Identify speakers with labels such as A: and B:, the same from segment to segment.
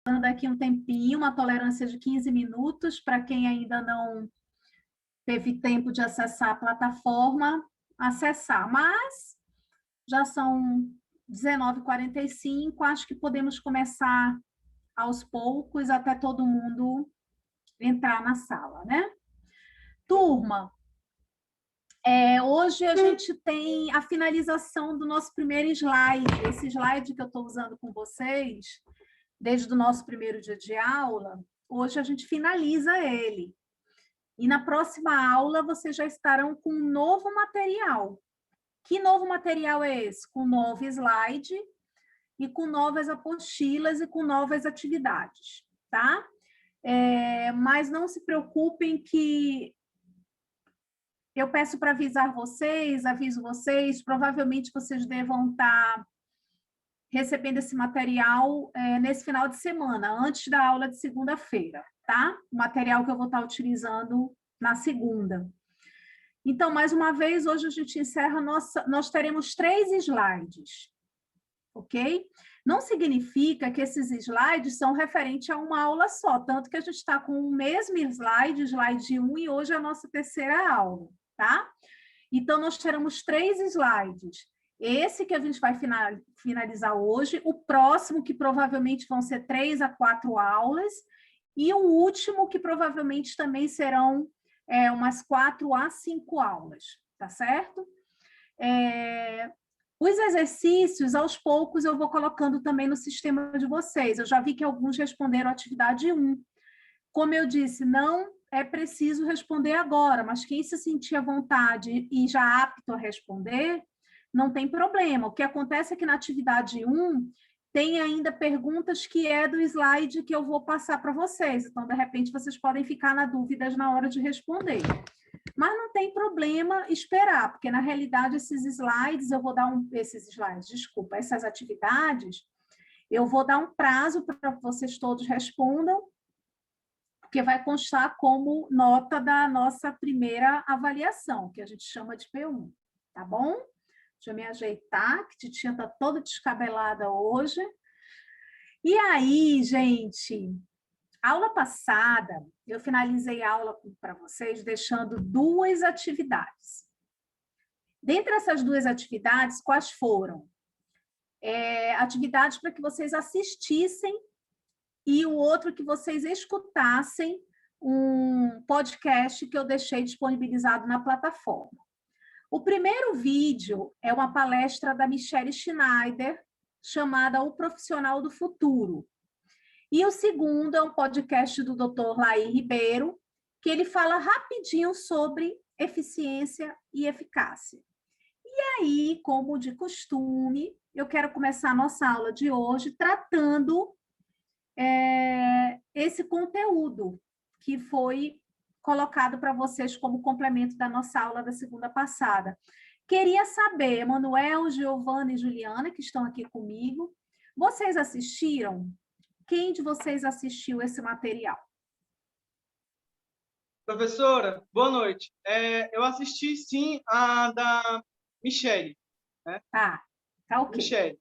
A: dando aqui um tempinho, uma tolerância de 15 minutos para quem ainda não teve tempo de acessar a plataforma, acessar. Mas já são 19h45, acho que podemos começar aos poucos até todo mundo entrar na sala, né? Turma, hoje a gente tem a finalização do nosso primeiro slide. Esse slide que eu estou usando com vocês, desde o nosso primeiro dia de aula, hoje a gente finaliza ele. E na próxima aula vocês já estarão com um novo material. Que novo material é esse? Com novo slide e com novas apostilas e com novas atividades, tá? Mas não se preocupem que eu peço para avisar vocês, aviso vocês, provavelmente vocês devam estar recebendo esse material nesse final de semana, antes da aula de segunda-feira, tá? O material que eu vou estar utilizando na segunda. Então, mais uma vez, hoje a gente encerra nós teremos 3 slides, ok? Não significa que esses slides são referentes a uma aula só, tanto que a gente está com o mesmo slide 1, e hoje é a nossa terceira aula, tá? Então, nós teremos 3 slides. Esse que a gente vai finalizar hoje, o próximo, que provavelmente vão ser 3 a 4 aulas, e o último, que provavelmente também serão umas 4 a 5 aulas, tá certo? Os exercícios, aos poucos, eu vou colocando também no sistema de vocês. Eu já vi que alguns responderam a atividade 1. Como eu disse, não é preciso responder agora, mas quem se sentir à vontade e já apto a responder, não tem problema. O que acontece é que na atividade 1 tem ainda perguntas que é do slide que eu vou passar para vocês. Então, de repente, vocês podem ficar na dúvida na hora de responder. Mas não tem problema esperar, porque na realidade esses slides, eu vou dar essas atividades, eu vou dar um prazo para que vocês todos respondam, porque vai constar como nota da nossa primeira avaliação, que a gente chama de P1, tá bom? Deixa eu me ajeitar, que a titia está toda descabelada hoje. E aí, gente, aula passada, eu finalizei a aula para vocês deixando 2 atividades. Dentre essas 2 atividades, quais foram? Atividades para que vocês assistissem e o outro que vocês escutassem um podcast que eu deixei disponibilizado na plataforma. O primeiro vídeo é uma palestra da Michelle Schneider, chamada O Profissional do Futuro. E o segundo é um podcast do Dr. Laí Ribeiro, que ele fala rapidinho sobre eficiência e eficácia. E aí, como de costume, eu quero começar a nossa aula de hoje tratando esse conteúdo que foi colocado para vocês como complemento da nossa aula da segunda passada. Queria saber, Emanuel, Giovana e Juliana, que estão aqui comigo, vocês assistiram? Quem de vocês assistiu esse material?
B: Professora, boa noite. Eu assisti, sim, a da Michelle. Né?
A: Tá ok.
B: Michelle.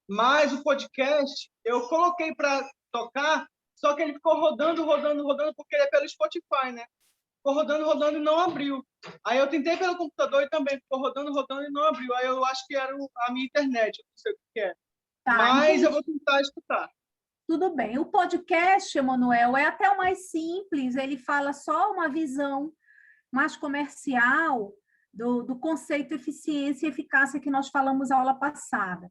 B: Mas o podcast, eu coloquei para tocar, só que ele ficou rodando, porque ele é pelo Spotify, né? Ficou rodando e não abriu. Aí eu tentei pelo computador e também ficou rodando e não abriu. Aí eu acho que era a minha internet, eu não sei o que é.
A: Tá,
B: mas
A: entendi.
B: Eu vou tentar escutar.
A: Tudo bem. O podcast, Emanuel, é até o mais simples, ele fala só uma visão mais comercial do conceito eficiência e eficácia que nós falamos na aula passada.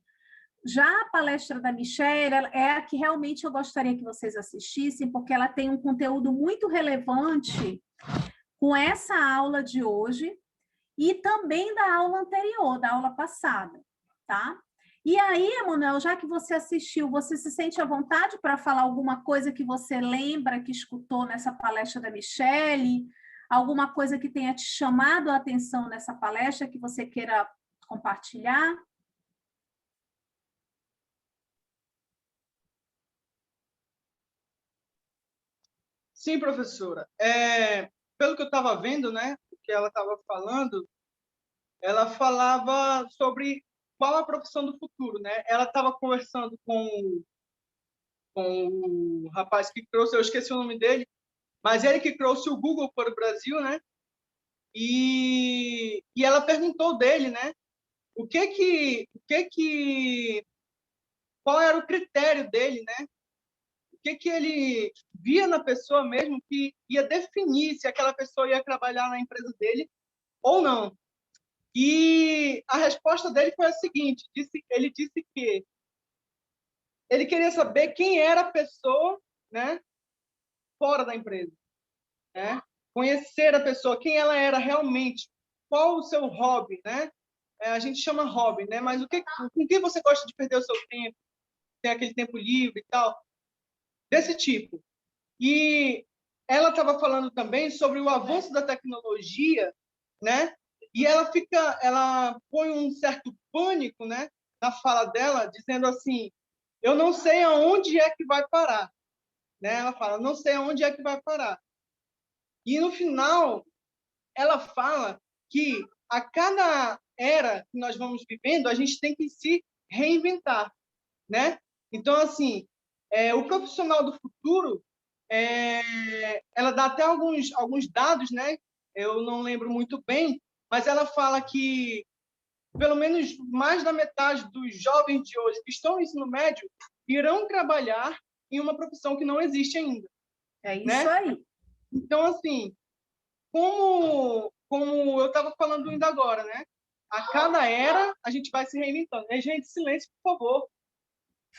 A: Já a palestra da Michelle é a que realmente eu gostaria que vocês assistissem, porque ela tem um conteúdo muito relevante com essa aula de hoje e também da aula anterior, da aula passada, tá? E aí, Emanuel, já que você assistiu, você se sente à vontade para falar alguma coisa que você lembra que escutou nessa palestra da Michelle? Alguma coisa que tenha te chamado a atenção nessa palestra que você queira compartilhar?
B: Sim, professora. Pelo que eu estava vendo, né, o que ela estava falando, ela falava sobre qual a profissão do futuro, né? Ela estava conversando com com o rapaz que trouxe, eu esqueci o nome dele, mas ele que trouxe o Google para o Brasil, né? E ela perguntou dele, né? Qual era o critério dele, né? O que ele via na pessoa mesmo que ia definir se aquela pessoa ia trabalhar na empresa dele ou não. E a resposta dele foi a seguinte: ele disse que ele queria saber quem era a pessoa, né, fora da empresa, né? Conhecer a pessoa, quem ela era realmente, qual o seu hobby, né? A gente chama hobby, né? Mas com que você gosta de perder o seu tempo? Tem aquele tempo livre e tal, desse tipo. E ela estava falando também sobre o avanço da tecnologia, né? E ela põe um certo pânico, né, na fala dela, dizendo assim: eu não sei aonde é que vai parar, né? Ela fala: não sei aonde é que vai parar. E no final ela fala que a cada era que nós vamos vivendo, a gente tem que se reinventar, né? Então, assim, o profissional do futuro, ela dá até alguns dados, né? Eu não lembro muito bem, mas ela fala que pelo menos mais da metade dos jovens de hoje que estão no ensino médio irão trabalhar em uma profissão que não existe ainda,
A: É isso
B: né?
A: aí.
B: Então, assim, como eu estava falando ainda agora, né? A cada era a gente vai se reinventando. Gente, silêncio, por favor.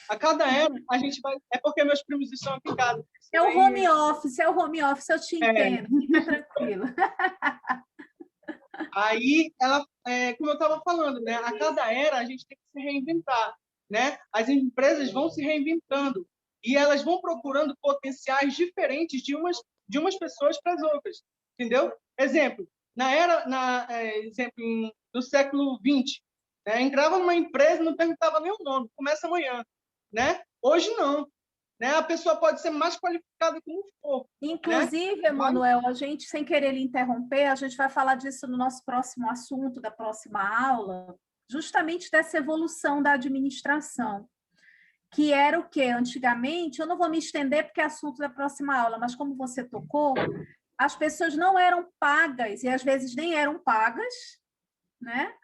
B: A cada era a gente vai. É porque meus primos estão aqui em casa.
A: É o home office, eu te entendo,
B: É.
A: fica tranquilo.
B: Aí, como eu estava falando, né? A cada era a gente tem que se reinventar, né? As empresas vão se reinventando e elas vão procurando potenciais diferentes de umas pessoas para as outras, entendeu? Exemplo, no século XX, né? Entrava numa empresa, não perguntava nem o nome, começa amanhã, né? Hoje não, né? A pessoa pode ser mais qualificada como for, né?
A: Inclusive,
B: Mas,
A: Emanuel, a gente, sem querer lhe interromper, a gente vai falar disso no nosso próximo assunto, da próxima aula, justamente dessa evolução da administração, que era o quê? Antigamente, eu não vou me estender porque é assunto da próxima aula, mas como você tocou, as pessoas não eram pagas, e às vezes nem eram pagas, né,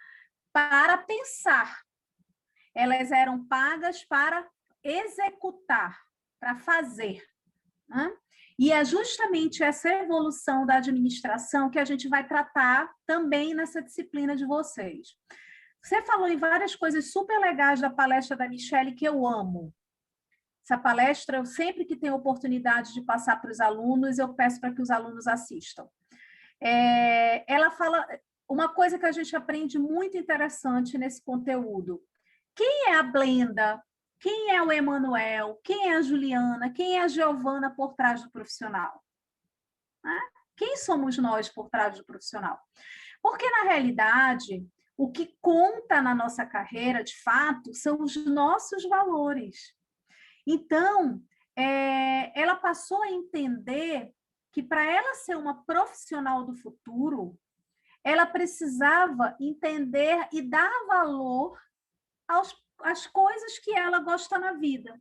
A: para pensar. Elas eram pagas para executar, para fazer. Né? E é justamente essa evolução da administração que a gente vai tratar também nessa disciplina de vocês. Você falou em várias coisas super legais da palestra da Michelle que eu amo. Essa palestra, eu sempre que tenho oportunidade de passar para os alunos, eu peço para que os alunos assistam. Ela fala uma coisa que a gente aprende muito interessante nesse conteúdo. Quem é a Blenda? Quem é o Emanuel? Quem é a Juliana? Quem é a Giovana por trás do profissional? Né? Quem somos nós por trás do profissional? Porque, na realidade, o que conta na nossa carreira, de fato, são os nossos valores. Então, ela passou a entender que, para ela ser uma profissional do futuro, ela precisava entender e dar valor às coisas que ela gosta na vida.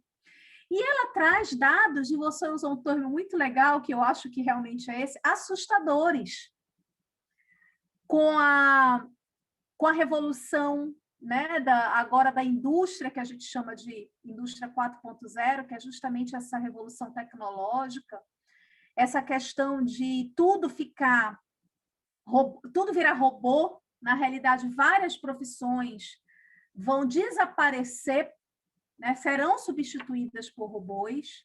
A: E ela traz dados, e você usou um termo muito legal, que eu acho que realmente é esse, assustadores. Com a revolução, né, agora da indústria, que a gente chama de indústria 4.0, que é justamente essa revolução tecnológica, essa questão de tudo virar robô, na realidade, várias profissões vão desaparecer, né, serão substituídas por robôs,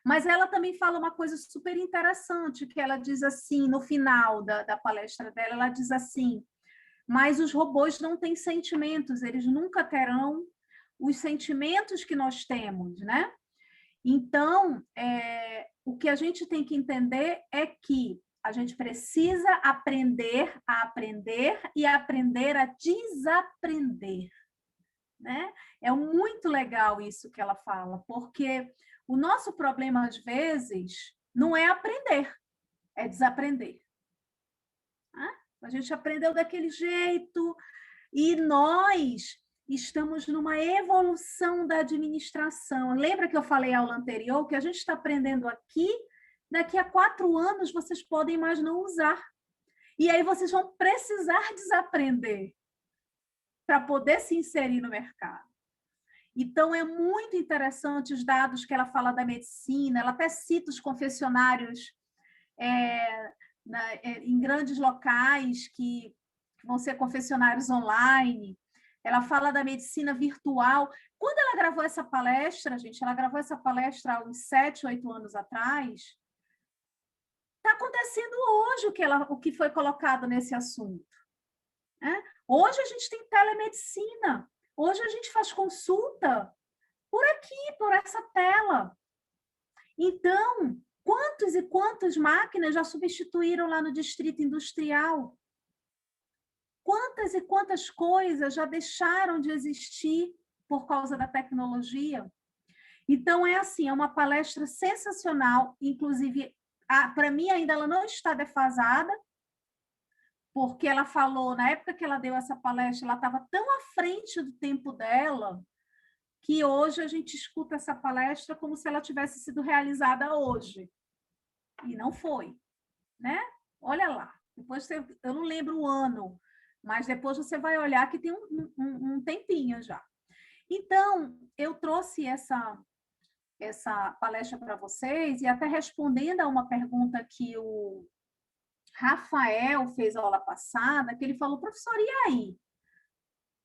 A: mas ela também fala uma coisa super interessante, que ela diz assim, no final da palestra dela, ela diz assim: mas os robôs não têm sentimentos, eles nunca terão os sentimentos que nós temos, né? Então, o que a gente tem que entender é que a gente precisa aprender a aprender e aprender a desaprender, né? É muito legal isso que ela fala, porque o nosso problema, às vezes, não é aprender, é desaprender. A gente aprendeu daquele jeito, e nós estamos numa evolução da administração. Lembra que eu falei a aula anterior que a gente está aprendendo aqui, daqui a 4 anos vocês podem mais não usar. E aí vocês vão precisar desaprender para poder se inserir no mercado. Então, é muito interessante os dados que ela fala da medicina, ela até cita os confessionários em grandes locais que vão ser confessionários online. Ela fala da medicina virtual. Quando ela gravou essa palestra, gente, ela gravou essa palestra há uns 7, 8 anos atrás. Está acontecendo hoje o que foi colocado nesse assunto. Né? Hoje a gente tem telemedicina. Hoje a gente faz consulta por aqui, por essa tela. Então, quantos e quantas máquinas já substituíram lá no distrito industrial? Quantas e quantas coisas já deixaram de existir por causa da tecnologia? Então, é assim, é uma palestra sensacional, inclusive, para mim ainda ela não está defasada, porque ela falou, na época que ela deu essa palestra, ela estava tão à frente do tempo dela, que hoje a gente escuta essa palestra como se ela tivesse sido realizada hoje. E não foi, né? Olha lá. Depois eu não lembro o ano, mas depois você vai olhar que tem um tempinho já. Então, eu trouxe essa palestra para vocês, e até respondendo a uma pergunta que o Rafael fez a aula passada, que ele falou, professor, e aí?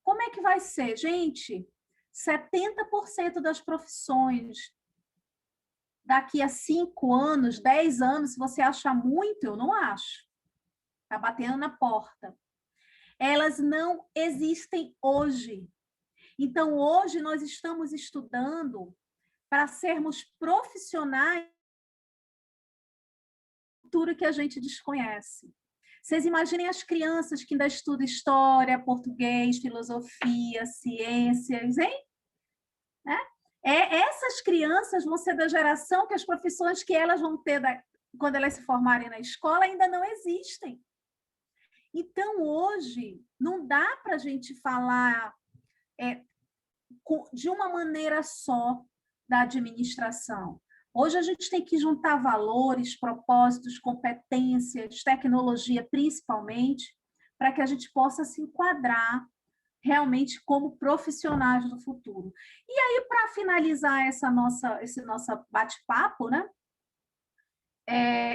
A: Como é que vai ser? Gente, 70% das profissões daqui a 5 anos, 10 anos, se você acha muito, eu não acho. Está batendo na porta. Elas não existem hoje. Então, hoje nós estamos estudando para sermos profissionais cultura que a gente desconhece. Vocês imaginem as crianças que ainda estudam história, português, filosofia, ciências, hein? Né? Essas crianças vão ser da geração que as profissões que elas vão ter quando elas se formarem na escola ainda não existem. Então, hoje, não dá para a gente falar de uma maneira só da administração. Hoje a gente tem que juntar valores, propósitos, competências, tecnologia, principalmente, para que a gente possa se enquadrar realmente como profissionais do futuro. E aí, para finalizar esse nosso bate-papo, né?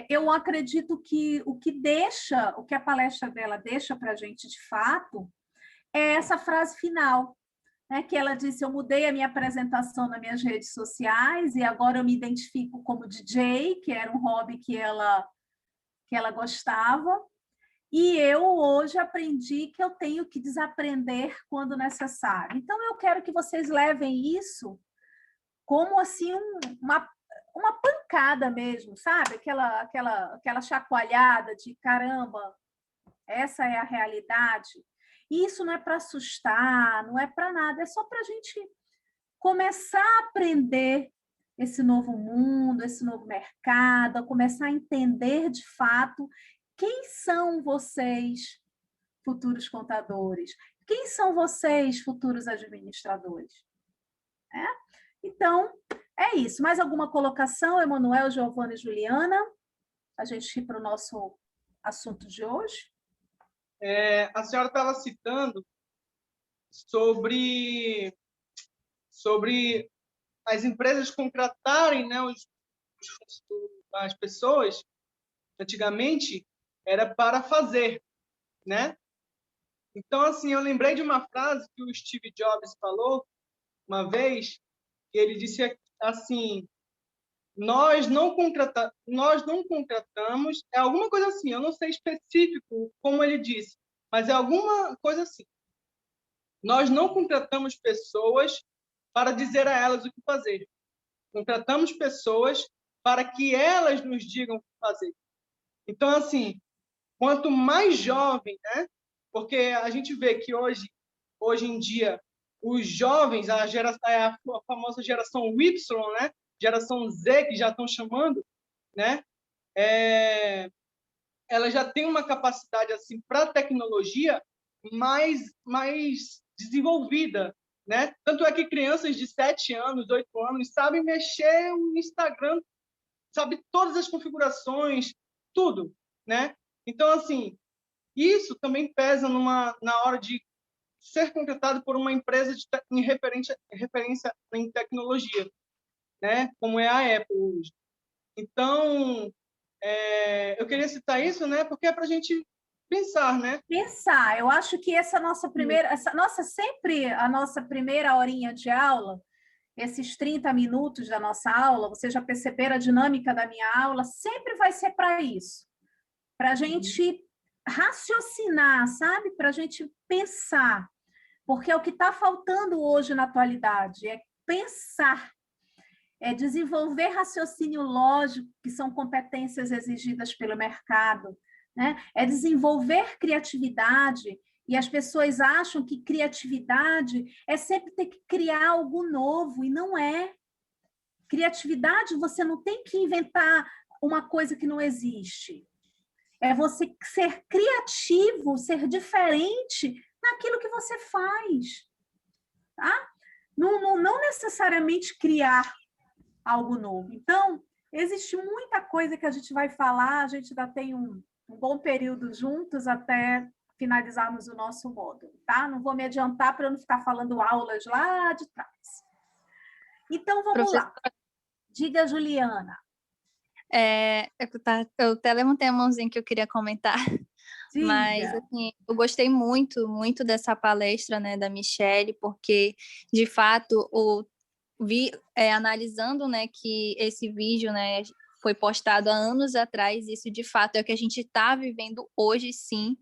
A: Eu acredito que o que a palestra dela deixa para a gente de fato é essa frase final, né, que ela disse, eu mudei a minha apresentação nas minhas redes sociais e agora eu me identifico como DJ, que era um hobby que ela gostava, e eu hoje aprendi que eu tenho que desaprender quando necessário. Então, eu quero que vocês levem isso como assim uma pancada mesmo, sabe? Aquela chacoalhada de caramba, essa é a realidade. E isso não é para assustar, não é para nada, é só para a gente começar a aprender esse novo mundo, esse novo mercado, a começar a entender de fato quem são vocês, futuros contadores, quem são vocês, futuros administradores. Então, é isso. Mais alguma colocação, Emanuel, Giovana e Juliana? A gente ir para o nosso assunto de hoje.
B: A senhora estava citando sobre as empresas contratarem, né, as pessoas. Antigamente era para fazer, né? Então, assim, eu lembrei de uma frase que o Steve Jobs falou uma vez, que ele disse assim, nós não contratamos, é alguma coisa assim, eu não sei específico como ele disse, mas é alguma coisa assim. Nós não contratamos pessoas para dizer a elas o que fazer. Contratamos pessoas para que elas nos digam o que fazer. Então, assim, quanto mais jovem, né? Porque a gente vê que hoje em dia, os jovens, a famosa geração Y, né? Geração Z, que já estão chamando, né? Ela já tem uma capacidade assim para a tecnologia mais desenvolvida, né? Tanto é que crianças de 7 anos, 8 anos, sabem mexer no Instagram, sabe todas as configurações, tudo, né? Então, assim, isso também pesa na hora de ser contratado por uma empresa em referência em tecnologia, né? Como é a Apple hoje. Então, eu queria citar isso, né? Porque é para a gente pensar, né?
A: Pensar, eu acho que sempre a nossa primeira horinha de aula, esses 30 minutos da nossa aula, vocês já perceberam a dinâmica da minha aula, sempre vai ser para isso, para a gente raciocinar, sabe? Para a gente pensar, porque é o que está faltando hoje na atualidade, é pensar, é desenvolver raciocínio lógico, que são competências exigidas pelo mercado, né? É desenvolver criatividade, e as pessoas acham que criatividade é sempre ter que criar algo novo, e não é. Criatividade, você não tem que inventar uma coisa que não existe. É você ser criativo, ser diferente naquilo que você faz. Tá? Não necessariamente criar algo novo. Então, existe muita coisa que a gente vai falar, a gente ainda tem um bom período juntos até finalizarmos o nosso módulo, tá? Não vou me adiantar para não ficar falando aulas lá de trás. Então, vamos lá. Diga, Juliana.
C: Eu até levantei a mãozinha que eu queria comentar,
A: Diga.
C: Mas assim, eu gostei muito, muito dessa palestra, né, da Michelle, porque, de fato, analisando, né, que esse vídeo, né, foi postado há anos atrás, isso de fato é o que a gente está vivendo hoje, sim,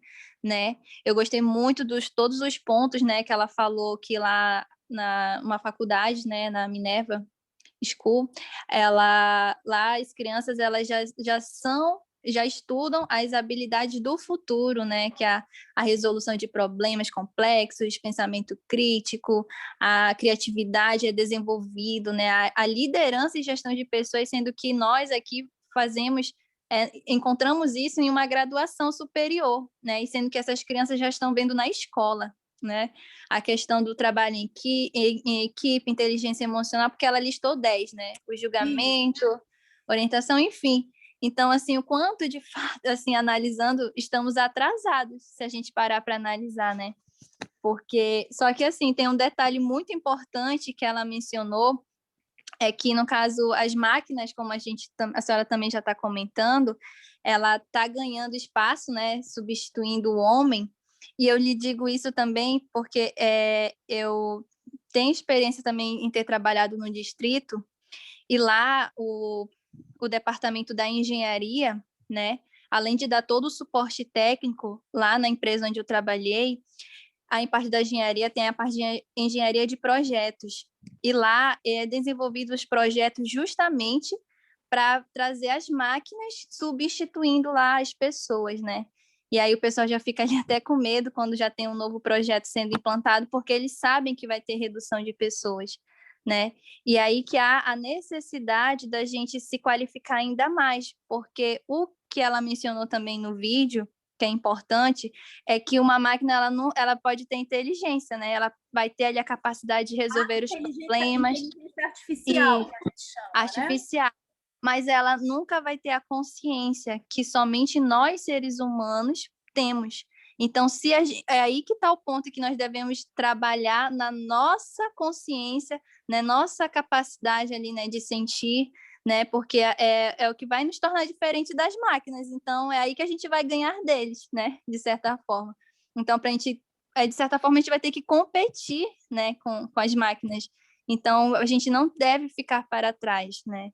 C: né? Eu gostei muito de todos os pontos, né, que ela falou que lá uma faculdade, né, na Minerva School, lá as crianças elas já estudam as habilidades do futuro, né? Que é a resolução de problemas complexos, pensamento crítico, a criatividade é desenvolvido, né? A liderança e gestão de pessoas, sendo que nós aqui encontramos isso em uma graduação superior, né? E sendo que essas crianças já estão vendo na escola, né? A questão do trabalho em equipe, inteligência emocional, porque ela listou 10, né? O julgamento, orientação, enfim. Então, assim, o quanto de fato, assim, analisando, estamos atrasados, se a gente parar para analisar, né? Porque, só que, assim, tem um detalhe muito importante que ela mencionou, é que, no caso, as máquinas, como a senhora também já está comentando, ela está ganhando espaço, né? Substituindo o homem. E eu lhe digo isso também porque eu tenho experiência também em ter trabalhado no distrito, e lá o departamento da engenharia, né, além de dar todo o suporte técnico lá na empresa onde eu trabalhei, em parte da engenharia tem a parte de engenharia de projetos. E lá é desenvolvido os projetos justamente para trazer as máquinas substituindo lá as pessoas, né? E aí o pessoal já fica ali até com medo quando já tem um novo projeto sendo implantado, porque eles sabem que vai ter redução de pessoas, né? E aí que há a necessidade da gente se qualificar ainda mais, porque o que ela mencionou também no vídeo, que é importante, é que uma máquina ela pode ter inteligência, né? Ela vai ter ali a capacidade de resolver os problemas.
A: Inteligência artificial, que a gente chama,
C: artificial. Né? Mas ela nunca vai ter a consciência que somente nós, seres humanos, temos. Então, é aí que está o ponto que nós devemos trabalhar na nossa consciência, na nossa capacidade ali, né, de sentir, né, porque é o que vai nos tornar diferente das máquinas. Então, é aí que a gente vai ganhar deles, né, de certa forma. Então, para a gente, de certa forma, a gente vai ter que competir, né, com as máquinas. Então, a gente não deve ficar para trás, né?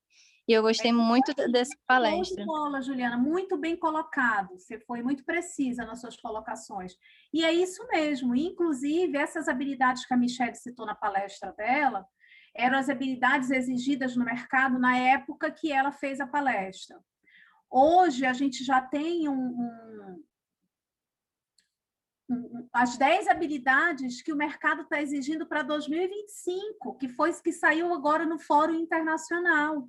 C: E eu gostei muito dessa palestra.
A: Bola, Juliana, muito bem colocado. Você foi muito precisa nas suas colocações. E é isso mesmo. Inclusive, essas habilidades que a Michelle citou na palestra dela eram as habilidades exigidas no mercado na época que ela fez a palestra. Hoje, a gente já tem as 10 habilidades que o mercado está exigindo para 2025, que foi que saiu agora no Fórum Internacional.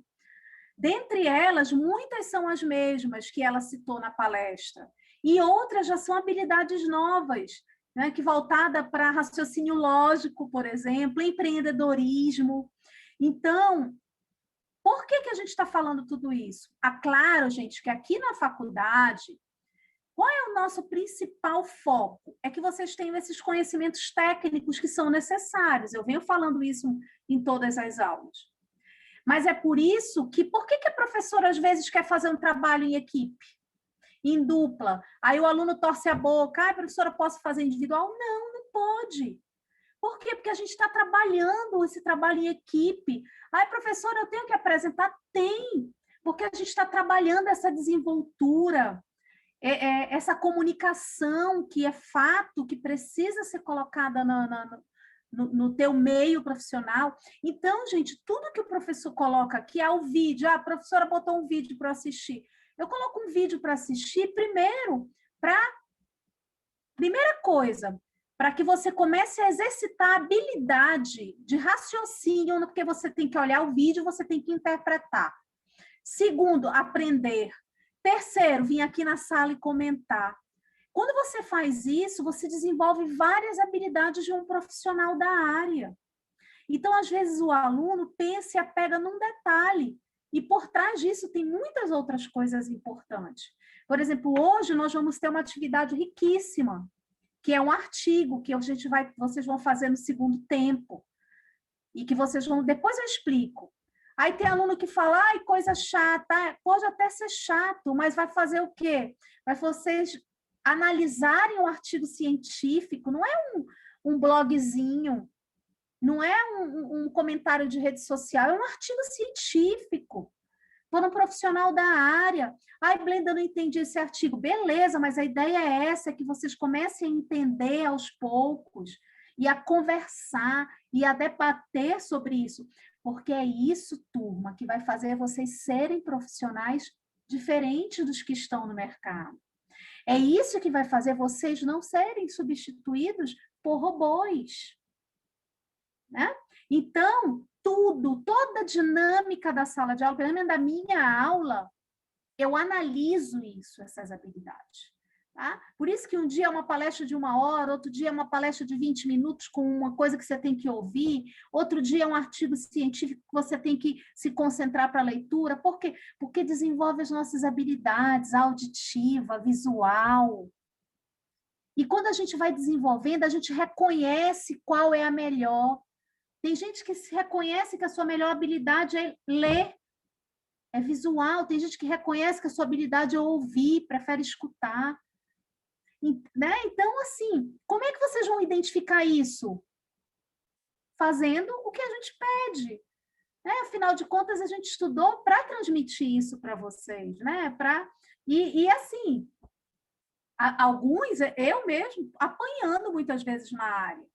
A: Dentre elas, muitas são as mesmas que ela citou na palestra, e outras já são habilidades novas, né, que voltada para raciocínio lógico, por exemplo, empreendedorismo. Então, por que a gente está falando tudo isso? Claro, gente, que aqui na faculdade, qual é o nosso principal foco? É que vocês tenham esses conhecimentos técnicos que são necessários. Eu venho falando isso em todas as aulas. Mas é por isso que, por que a professora às vezes quer fazer um trabalho em equipe, em dupla? Aí o aluno torce a boca, professora, posso fazer individual? Não, não pode. Por quê? Porque a gente está trabalhando esse trabalho em equipe. Professora, eu tenho que apresentar? Tem, porque a gente está trabalhando essa desenvoltura, essa comunicação que é fato, que precisa ser colocada no teu meio profissional. Então, gente, tudo que o professor coloca aqui é o vídeo. A professora botou um vídeo para assistir. Eu coloco um vídeo para assistir, primeira coisa, para que você comece a exercitar a habilidade de raciocínio, porque você tem que olhar o vídeo, você tem que interpretar. Segundo, aprender. Terceiro, vir aqui na sala e comentar. Quando você faz isso, você desenvolve várias habilidades de um profissional da área. Então, às vezes, o aluno pensa e apega num detalhe, e por trás disso tem muitas outras coisas importantes. Por exemplo, hoje nós vamos ter uma atividade riquíssima, que é um artigo que vocês vão fazer no segundo tempo, e que vocês vão... Depois eu explico. Aí tem aluno que fala, coisa chata, pode até ser chato, mas vai fazer o quê? Vai vocês analisarem o artigo científico, não é um blogzinho, não é um comentário de rede social, é um artigo científico, por um profissional da área. Blenda, não entendi esse artigo. Beleza, mas a ideia é essa, é que vocês comecem a entender aos poucos, e a conversar, e a debater sobre isso, porque é isso, turma, que vai fazer vocês serem profissionais diferentes dos que estão no mercado. É isso que vai fazer vocês não serem substituídos por robôs, né? Então, toda a dinâmica da sala de aula, pelo menos da minha aula, eu analiso essas habilidades. Tá? Por isso que um dia é uma palestra de 1 hora, outro dia é uma palestra de 20 minutos com uma coisa que você tem que ouvir, outro dia é um artigo científico que você tem que se concentrar para a leitura. Por quê? Porque desenvolve as nossas habilidades auditiva, visual. E quando a gente vai desenvolvendo, a gente reconhece qual é a melhor. Tem gente que se reconhece que a sua melhor habilidade é ler, é visual. Tem gente que reconhece que a sua habilidade é ouvir, prefere escutar. Né? Então, assim, como é que vocês vão identificar isso? Fazendo o que a gente pede. Né? Afinal de contas, a gente estudou para transmitir isso para vocês. Né? E assim, alguns, eu mesmo, apanhando muitas vezes na área.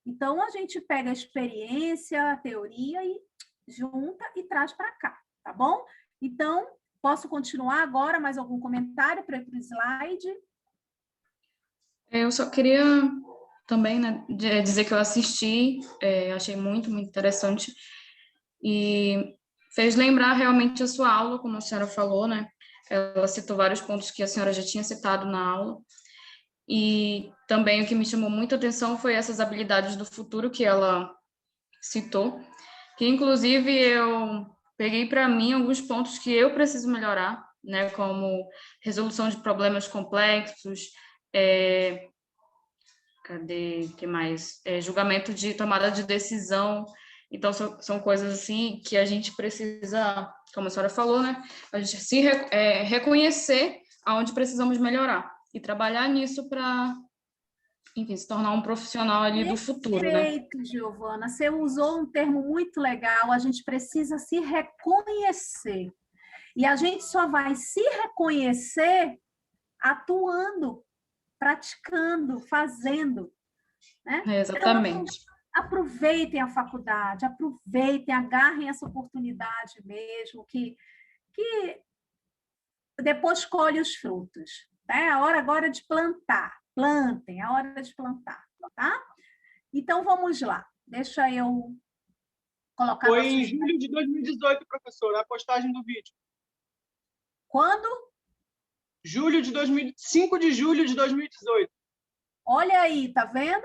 A: Então, a gente pega a experiência, a teoria e junta e traz para cá, tá bom? Então, posso continuar agora? Mais algum comentário para ir para o slide?
D: Eu só queria também, né, dizer que eu assisti, achei muito, muito interessante, e fez lembrar realmente a sua aula, como a senhora falou, né? Ela citou vários pontos que a senhora já tinha citado na aula, e também o que me chamou muita atenção foi essas habilidades do futuro que ela citou, que inclusive eu peguei para mim alguns pontos que eu preciso melhorar, né, como resolução de problemas complexos, que mais? Julgamento de tomada de decisão. Então, são coisas assim que a gente precisa, como a senhora falou, né, a gente se reconhecer aonde precisamos melhorar e trabalhar nisso para, enfim, se tornar um profissional ali do futuro, né?
A: Perfeito, Giovana. Você usou um termo muito legal, a gente precisa se reconhecer. E a gente só vai se reconhecer atuando, praticando, fazendo. Né?
D: Exatamente.
A: Então, aproveitem a faculdade, aproveitem, agarrem essa oportunidade mesmo, que depois colhe os frutos. Né? A hora agora é de plantar. Plantem, é a hora de plantar. Tá? Então, vamos lá. Deixa eu colocar...
B: Foi em julho de 2018, professora, a postagem do vídeo.
A: Quando?
B: 5 de julho de 2018.
A: Olha aí, tá vendo?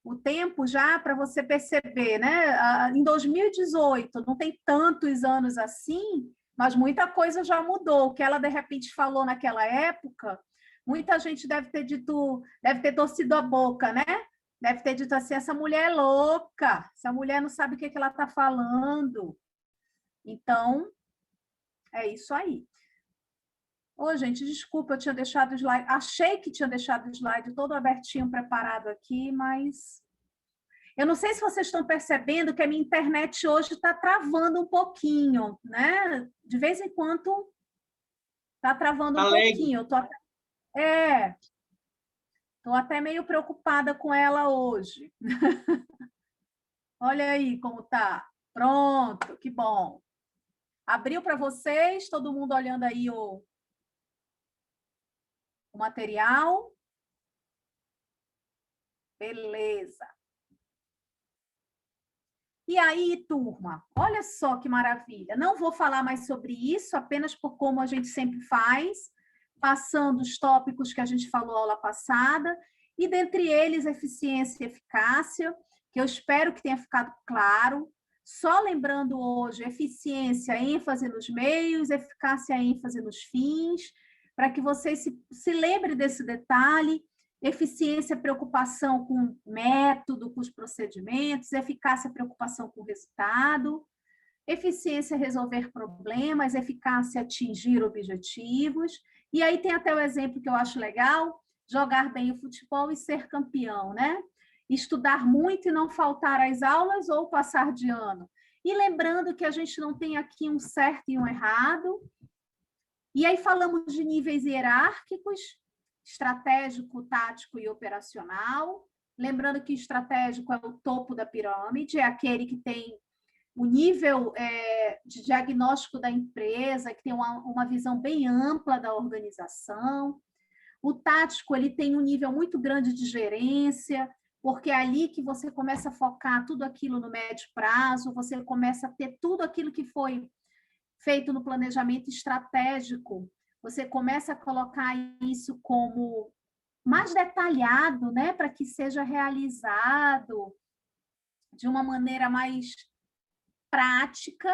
A: O tempo já para você perceber, né? Em 2018, não tem tantos anos assim, mas muita coisa já mudou. O que ela de repente falou naquela época, muita gente deve ter dito, deve ter torcido a boca, né? Deve ter dito assim: essa mulher é louca, essa mulher não sabe o que ela está falando. Então, é isso aí. Ô, gente, desculpa, eu tinha deixado o slide, achei que tinha deixado o slide todo abertinho, preparado aqui, mas eu não sei se vocês estão percebendo que a minha internet hoje está travando um pouquinho, né? De vez em quando está travando um pouquinho. Estou até meio preocupada com ela hoje. Olha aí como tá. Pronto, que bom. Abriu para vocês, todo mundo olhando aí o material. Beleza. E aí, turma, olha só que maravilha. Não vou falar mais sobre isso, apenas por como a gente sempre faz, passando os tópicos que a gente falou aula passada, e dentre eles, eficiência e eficácia, que eu espero que tenha ficado claro. Só lembrando hoje, eficiência, ênfase nos meios, eficácia, ênfase nos fins, para que vocês se lembrem desse detalhe. Eficiência, preocupação com o método, com os procedimentos, eficácia, preocupação com o resultado, eficiência, resolver problemas, eficácia, atingir objetivos. E aí tem até o exemplo que eu acho legal: jogar bem o futebol e ser campeão, né? Estudar muito e não faltar às aulas ou passar de ano. E lembrando que a gente não tem aqui um certo e um errado. E aí falamos de níveis hierárquicos, estratégico, tático e operacional. Lembrando que estratégico é o topo da pirâmide, é aquele que tem o nível de diagnóstico da empresa, que tem uma visão bem ampla da organização. O tático, ele tem um nível muito grande de gerência, porque é ali que você começa a focar tudo aquilo no médio prazo, você começa a ter tudo aquilo que foi feito no planejamento estratégico, você começa a colocar isso como mais detalhado, né, para que seja realizado de uma maneira mais prática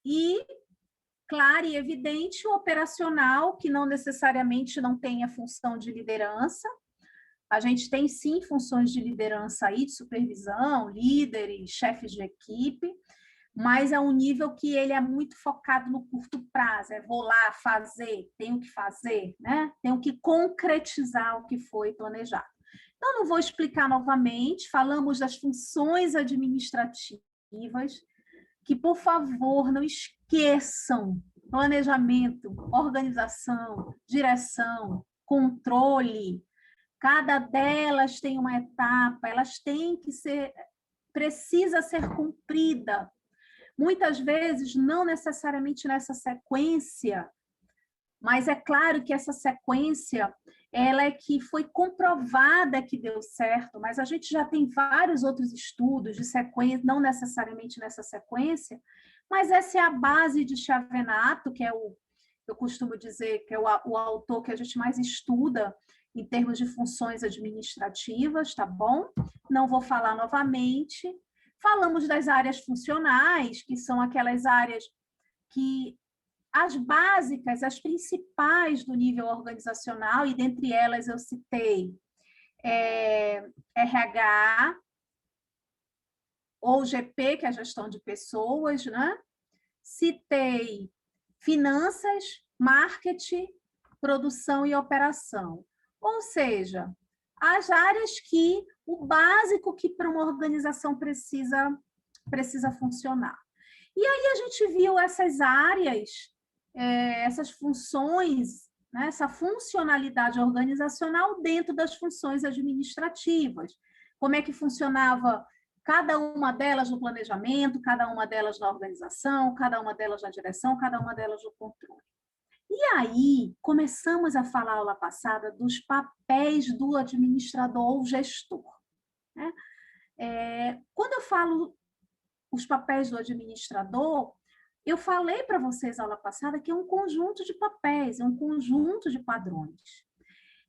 A: e clara e evidente, o operacional, que não necessariamente não tem a função de liderança. A gente tem, sim, funções de liderança aí, de supervisão, líderes, chefes de equipe, mas é um nível que ele é muito focado no curto prazo, vou lá fazer, tenho que fazer, né? Tenho que concretizar o que foi planejado. Então, não vou explicar novamente, falamos das funções administrativas, que, por favor, não esqueçam: planejamento, organização, direção, controle. Cada delas tem uma etapa, elas têm que ser, precisa ser cumprida. Muitas vezes, não necessariamente nessa sequência, mas é claro que essa sequência, ela é que foi comprovada que deu certo, mas a gente já tem vários outros estudos de sequência, não necessariamente nessa sequência, mas essa é a base de Chiavenato, que é eu costumo dizer que é o autor que a gente mais estuda em termos de funções administrativas, tá bom? Não vou falar novamente. Falamos das áreas funcionais, que são aquelas áreas que as básicas, as principais do nível organizacional, e dentre elas eu citei RH, ou GP, que é a gestão de pessoas, né? Citei finanças, marketing, produção e operação. Ou seja, as áreas que o básico que para uma organização precisa funcionar. E aí a gente viu essas áreas, essas funções, né, essa funcionalidade organizacional dentro das funções administrativas. Como é que funcionava cada uma delas no planejamento, cada uma delas na organização, cada uma delas na direção, cada uma delas no controle. E aí, começamos a falar aula passada dos papéis do administrador ou gestor, né? Quando eu falo os papéis do administrador, Eu falei para vocês aula passada que é um conjunto de papéis, é um conjunto de padrões.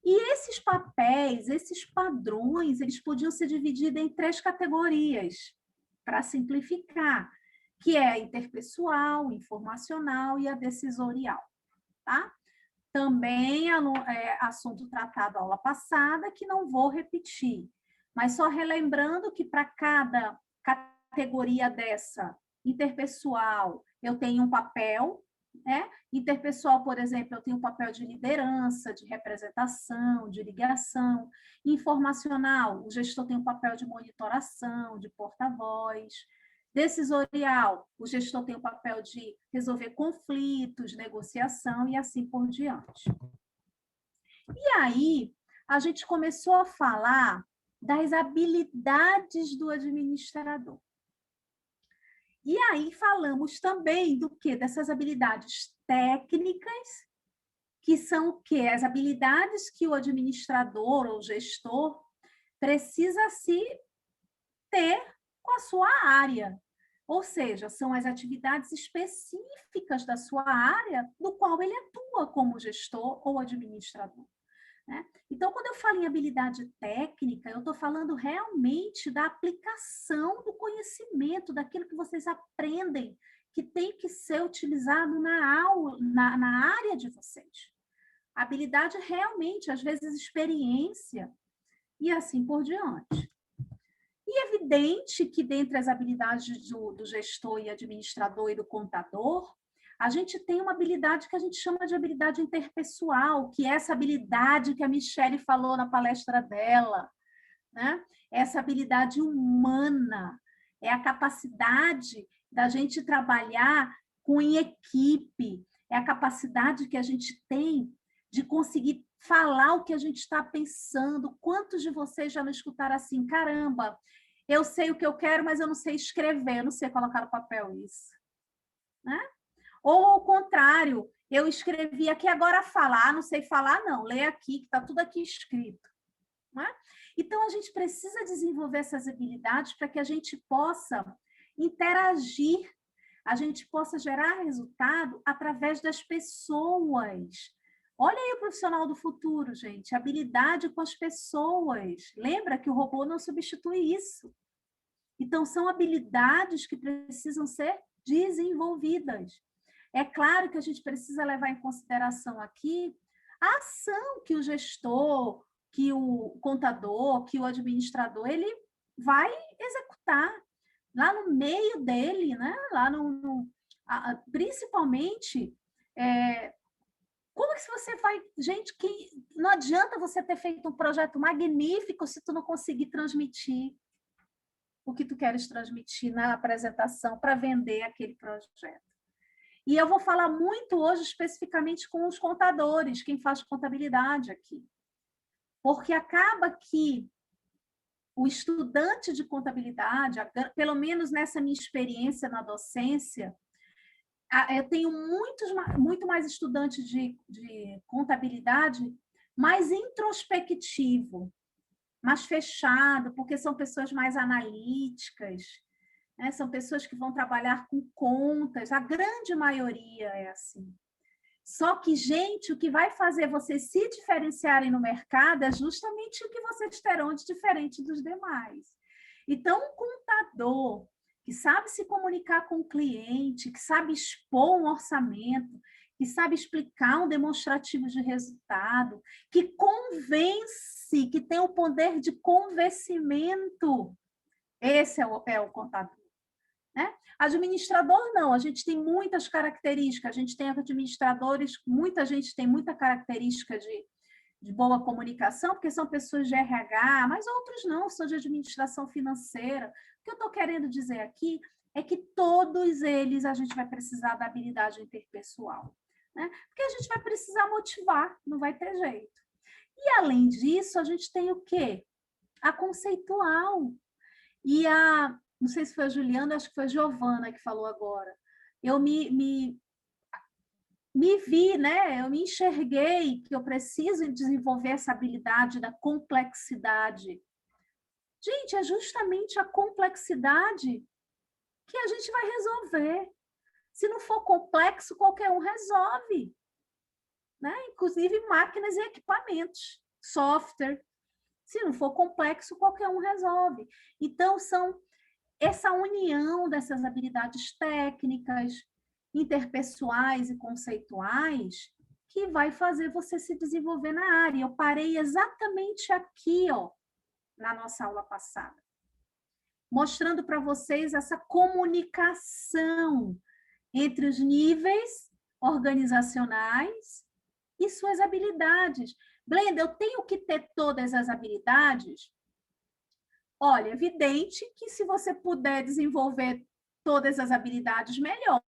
A: E esses papéis, esses padrões, eles podiam ser divididos em 3 categorias, para simplificar, que é a interpessoal, informacional e a decisorial, tá? Também é assunto tratado aula passada, que não vou repetir, mas só relembrando que para cada categoria dessa, interpessoal, eu tenho um papel, né? Interpessoal, por exemplo, eu tenho um papel de liderança, de representação, de ligação. Informacional, o gestor tem um papel de monitoração, de porta-voz. Decisorial, o gestor tem o papel de resolver conflitos, negociação e assim por diante. E aí, a gente começou a falar das habilidades do administrador. E aí falamos também do quê? Dessas habilidades técnicas, que são o quê? As habilidades que o administrador ou gestor precisa se ter com a sua área. Ou seja, são as atividades específicas da sua área no qual ele atua como gestor ou administrador. Né? Então, quando eu falo em habilidade técnica, eu estou falando realmente da aplicação do conhecimento, daquilo que vocês aprendem, que tem que ser utilizado na aula, na área de vocês. Habilidade realmente, às vezes experiência, e assim por diante. E é evidente que dentre as habilidades do gestor e administrador e do contador, a gente tem uma habilidade que a gente chama de habilidade interpessoal, que é essa habilidade que a Michele falou na palestra dela, né? Essa habilidade humana, é a capacidade da gente trabalhar em equipe, é a capacidade que a gente tem de conseguir falar o que a gente está pensando. Quantos de vocês já não escutaram assim, caramba, eu sei o que eu quero, mas eu não sei escrever, eu não sei colocar no papel isso, né? Ou ao contrário, eu escrevi aqui, agora falar, não sei falar não, lê aqui, que está tudo aqui escrito. Não é? Então, a gente precisa desenvolver essas habilidades para que a gente possa interagir, a gente possa gerar resultado através das pessoas. Olha aí o profissional do futuro, gente, habilidade com as pessoas. Lembra que o robô não substitui isso. Então, são habilidades que precisam ser desenvolvidas. É claro que a gente precisa levar em consideração aqui a ação que o gestor, que o contador, que o administrador, ele vai executar lá no meio dele, né? Lá principalmente, como que você vai... Gente, não adianta você ter feito um projeto magnífico se tu não conseguir transmitir o que tu queres transmitir na apresentação para vender aquele projeto. E eu vou falar muito hoje especificamente com os contadores, quem faz contabilidade aqui. Porque acaba que o estudante de contabilidade, pelo menos nessa minha experiência na docência, eu tenho muito mais estudantes de contabilidade mais introspectivo, mais fechado, porque são pessoas mais analíticas, né? São pessoas que vão trabalhar com contas, a grande maioria é assim. Só que, gente, o que vai fazer vocês se diferenciarem no mercado é justamente o que vocês terão de diferente dos demais. Então, um contador que sabe se comunicar com o cliente, que sabe expor um orçamento, que sabe explicar um demonstrativo de resultado, que convence, que tem o poder de convencimento, esse é o contador. Né? Administrador, não, a gente tem muitas características, a gente tem administradores, muita gente tem muita característica de boa comunicação, porque são pessoas de RH, mas outros não, são de administração financeira. O que eu estou querendo dizer aqui é que todos eles a gente vai precisar da habilidade interpessoal, né? Porque a gente vai precisar motivar, não vai ter jeito. E, além disso, a gente tem o quê? A conceitual. E não sei se foi a Juliana, acho que foi a Giovana que falou agora. Eu me vi, né? Eu me enxerguei que eu preciso desenvolver essa habilidade da complexidade. Gente, é justamente a complexidade que a gente vai resolver. Se não for complexo, qualquer um resolve, né? Inclusive máquinas e equipamentos, software. Se não for complexo, qualquer um resolve. Então, são essa união dessas habilidades técnicas, interpessoais e conceituais que vai fazer você se desenvolver na área. Eu parei exatamente aqui, ó, na nossa aula passada, mostrando para vocês essa comunicação entre os níveis organizacionais e suas habilidades. Blenda, eu tenho que ter todas as habilidades? Olha, é evidente que se você puder desenvolver todas as habilidades, melhor.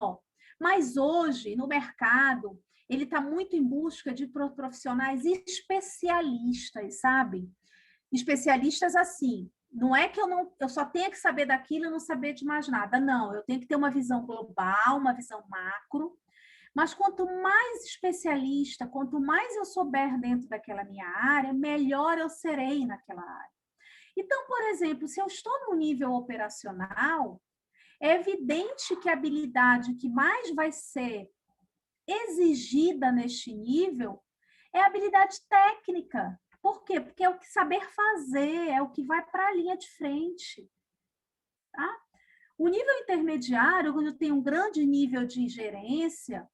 A: Mas hoje, no mercado, ele está muito em busca de profissionais especialistas, sabe? Especialistas assim, não é que eu só tenha que saber daquilo e não saber de mais nada. Não, eu tenho que ter uma visão global, uma visão macro. Mas quanto mais especialista, quanto mais eu souber dentro daquela minha área, melhor eu serei naquela área. Então, por exemplo, se eu estou no nível operacional, é evidente que a habilidade que mais vai ser exigida neste nível é a habilidade técnica. Por quê? Porque é o que saber fazer, é o que vai para a linha de frente. Tá? O nível intermediário, quando eu tenho um grande nível de gerência,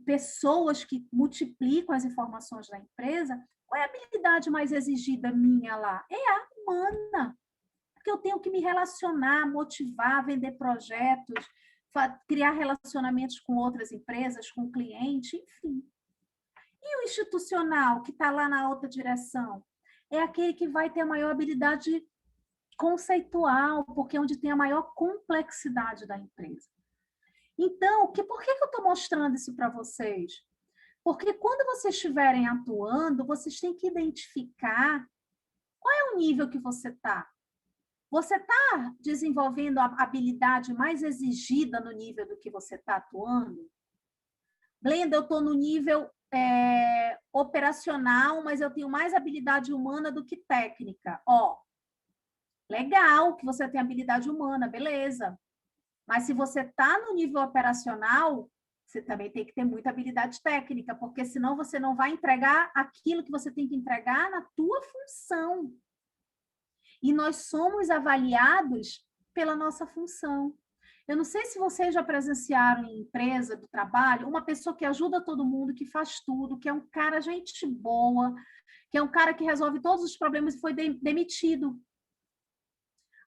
A: pessoas que multiplicam as informações da empresa, qual é a habilidade mais exigida minha lá? É a humana. Porque eu tenho que me relacionar, motivar, vender projetos, criar relacionamentos com outras empresas, com cliente, enfim. E o institucional, que está lá na alta direção? É aquele que vai ter a maior habilidade conceitual, porque é onde tem a maior complexidade da empresa. Então, por que eu estou mostrando isso para vocês? Porque quando vocês estiverem atuando, vocês têm que identificar qual é o nível que você está. Você está desenvolvendo a habilidade mais exigida no nível do que você está atuando? Blenda, eu estou no nível operacional, mas eu tenho mais habilidade humana do que técnica. Ó, legal que você tem habilidade humana, beleza. Mas se você está no nível operacional, você também tem que ter muita habilidade técnica, porque senão você não vai entregar aquilo que você tem que entregar na tua função. E nós somos avaliados pela nossa função. Eu não sei se vocês já presenciaram em empresa do trabalho uma pessoa que ajuda todo mundo, que faz tudo, que é um cara gente boa, que é um cara que resolve todos os problemas e foi demitido.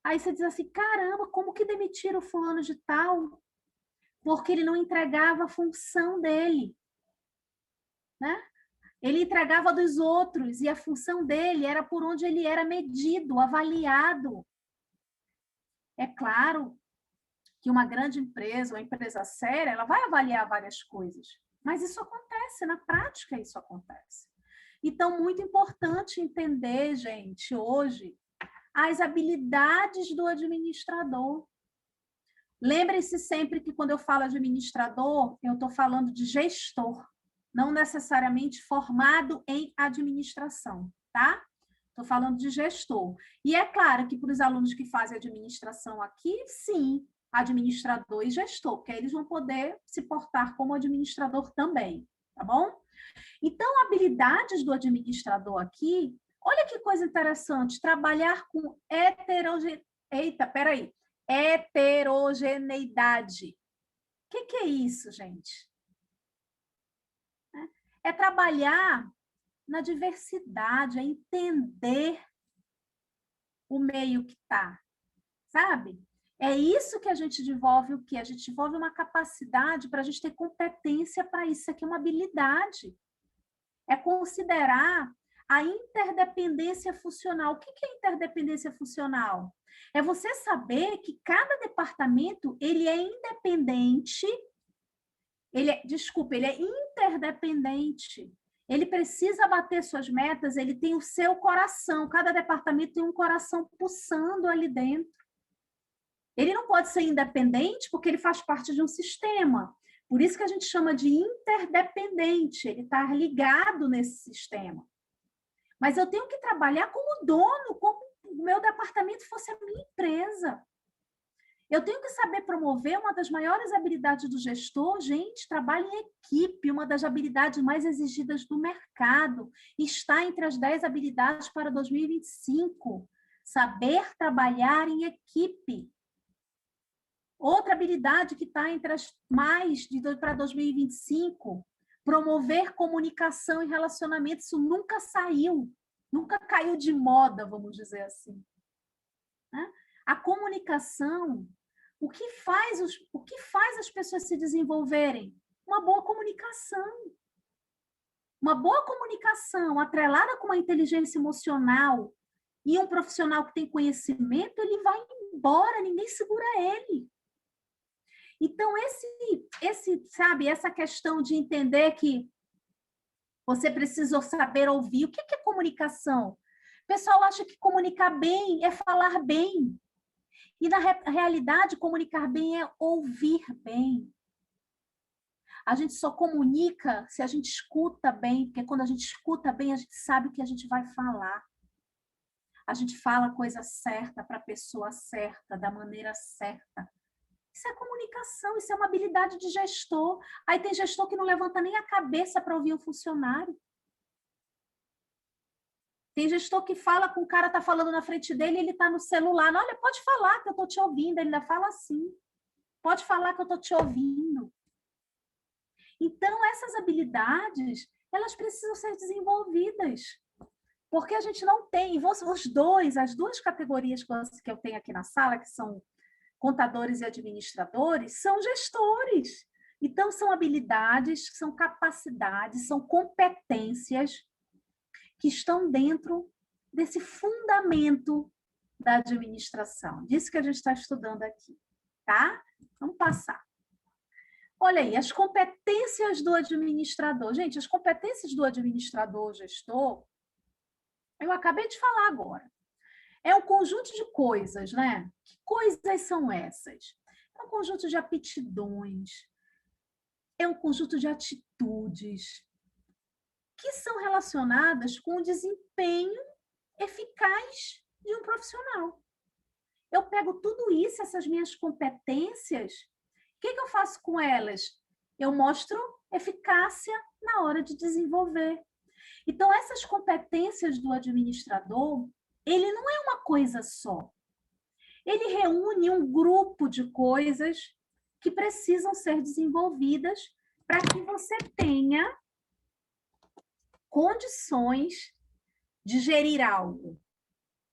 A: Aí você diz assim, caramba, como que demitiram o fulano de tal? Porque ele não entregava a função dele, né? Ele entregava dos outros e a função dele era por onde ele era medido, avaliado. É claro que uma grande empresa, uma empresa séria, ela vai avaliar várias coisas, mas isso acontece, na prática isso acontece. Então, muito importante entender, gente, hoje, as habilidades do administrador. Lembre-se sempre que quando eu falo administrador, eu estou falando de gestor, não necessariamente formado em administração, tá? Estou falando de gestor. E é claro que para os alunos que fazem administração aqui, sim, administrador e gestor, porque aí eles vão poder se portar como administrador também, tá bom? Então, habilidades do administrador aqui, olha que coisa interessante, trabalhar com heterogeneidade. O que é isso, gente? É trabalhar na diversidade, é entender o meio que está, sabe? É isso que a gente desenvolve o quê? A gente desenvolve uma capacidade para a gente ter competência para isso. Isso aqui é uma habilidade. É considerar a interdependência funcional. O que é interdependência funcional? É você saber que cada departamento ele é independente, ele é interdependente. Ele precisa bater suas metas, ele tem o seu coração, cada departamento tem um coração pulsando ali dentro. Ele não pode ser independente porque ele faz parte de um sistema. Por isso que a gente chama de interdependente, ele está ligado nesse sistema. Mas eu tenho que trabalhar como dono, como o meu departamento fosse a minha empresa. Eu tenho que saber promover uma das maiores habilidades do gestor, gente, trabalho em equipe, uma das habilidades mais exigidas do mercado, está entre as 10 habilidades para 2025. Saber trabalhar em equipe. Outra habilidade que está entre as mais para 2025, promover comunicação e relacionamento. Isso nunca saiu, nunca caiu de moda, vamos dizer assim. Né? A comunicação, o que faz as pessoas se desenvolverem? Uma boa comunicação. Uma boa comunicação atrelada com uma inteligência emocional e um profissional que tem conhecimento, ele vai embora, ninguém segura ele. Então, sabe, essa questão de entender que você precisa saber ouvir. O que é comunicação? O pessoal acha que comunicar bem é falar bem. E, na realidade, comunicar bem é ouvir bem. A gente só comunica se a gente escuta bem, porque quando a gente escuta bem, a gente sabe o que a gente vai falar. A gente fala a coisa certa para a pessoa certa, da maneira certa. Isso é comunicação, isso é uma habilidade de gestor. Aí tem gestor que não levanta nem a cabeça para ouvir o funcionário. Tem gestor que fala com o cara está falando na frente dele e ele está no celular. Olha, pode falar que eu estou te ouvindo. Ele ainda fala assim. Pode falar que eu estou te ouvindo. Então, essas habilidades, elas precisam ser desenvolvidas. Porque a gente não tem... As duas categorias que eu tenho aqui na sala, que são contadores e administradores, são gestores. Então, são habilidades, são capacidades, são competências que estão dentro desse fundamento da administração. Disso que a gente está estudando aqui, tá? Vamos passar. Olha aí, as competências do administrador. Gente, as competências do administrador, gestor, eu acabei de falar agora. É um conjunto de coisas, né? Que coisas são essas? É um conjunto de aptidões, é um conjunto de atitudes que são relacionadas com o desempenho eficaz de um profissional. Eu pego tudo isso, essas minhas competências, o que eu faço com elas? Eu mostro eficácia na hora de desenvolver. Então, essas competências do administrador, ele não é uma coisa só. Ele reúne um grupo de coisas que precisam ser desenvolvidas para que você tenha condições de gerir algo.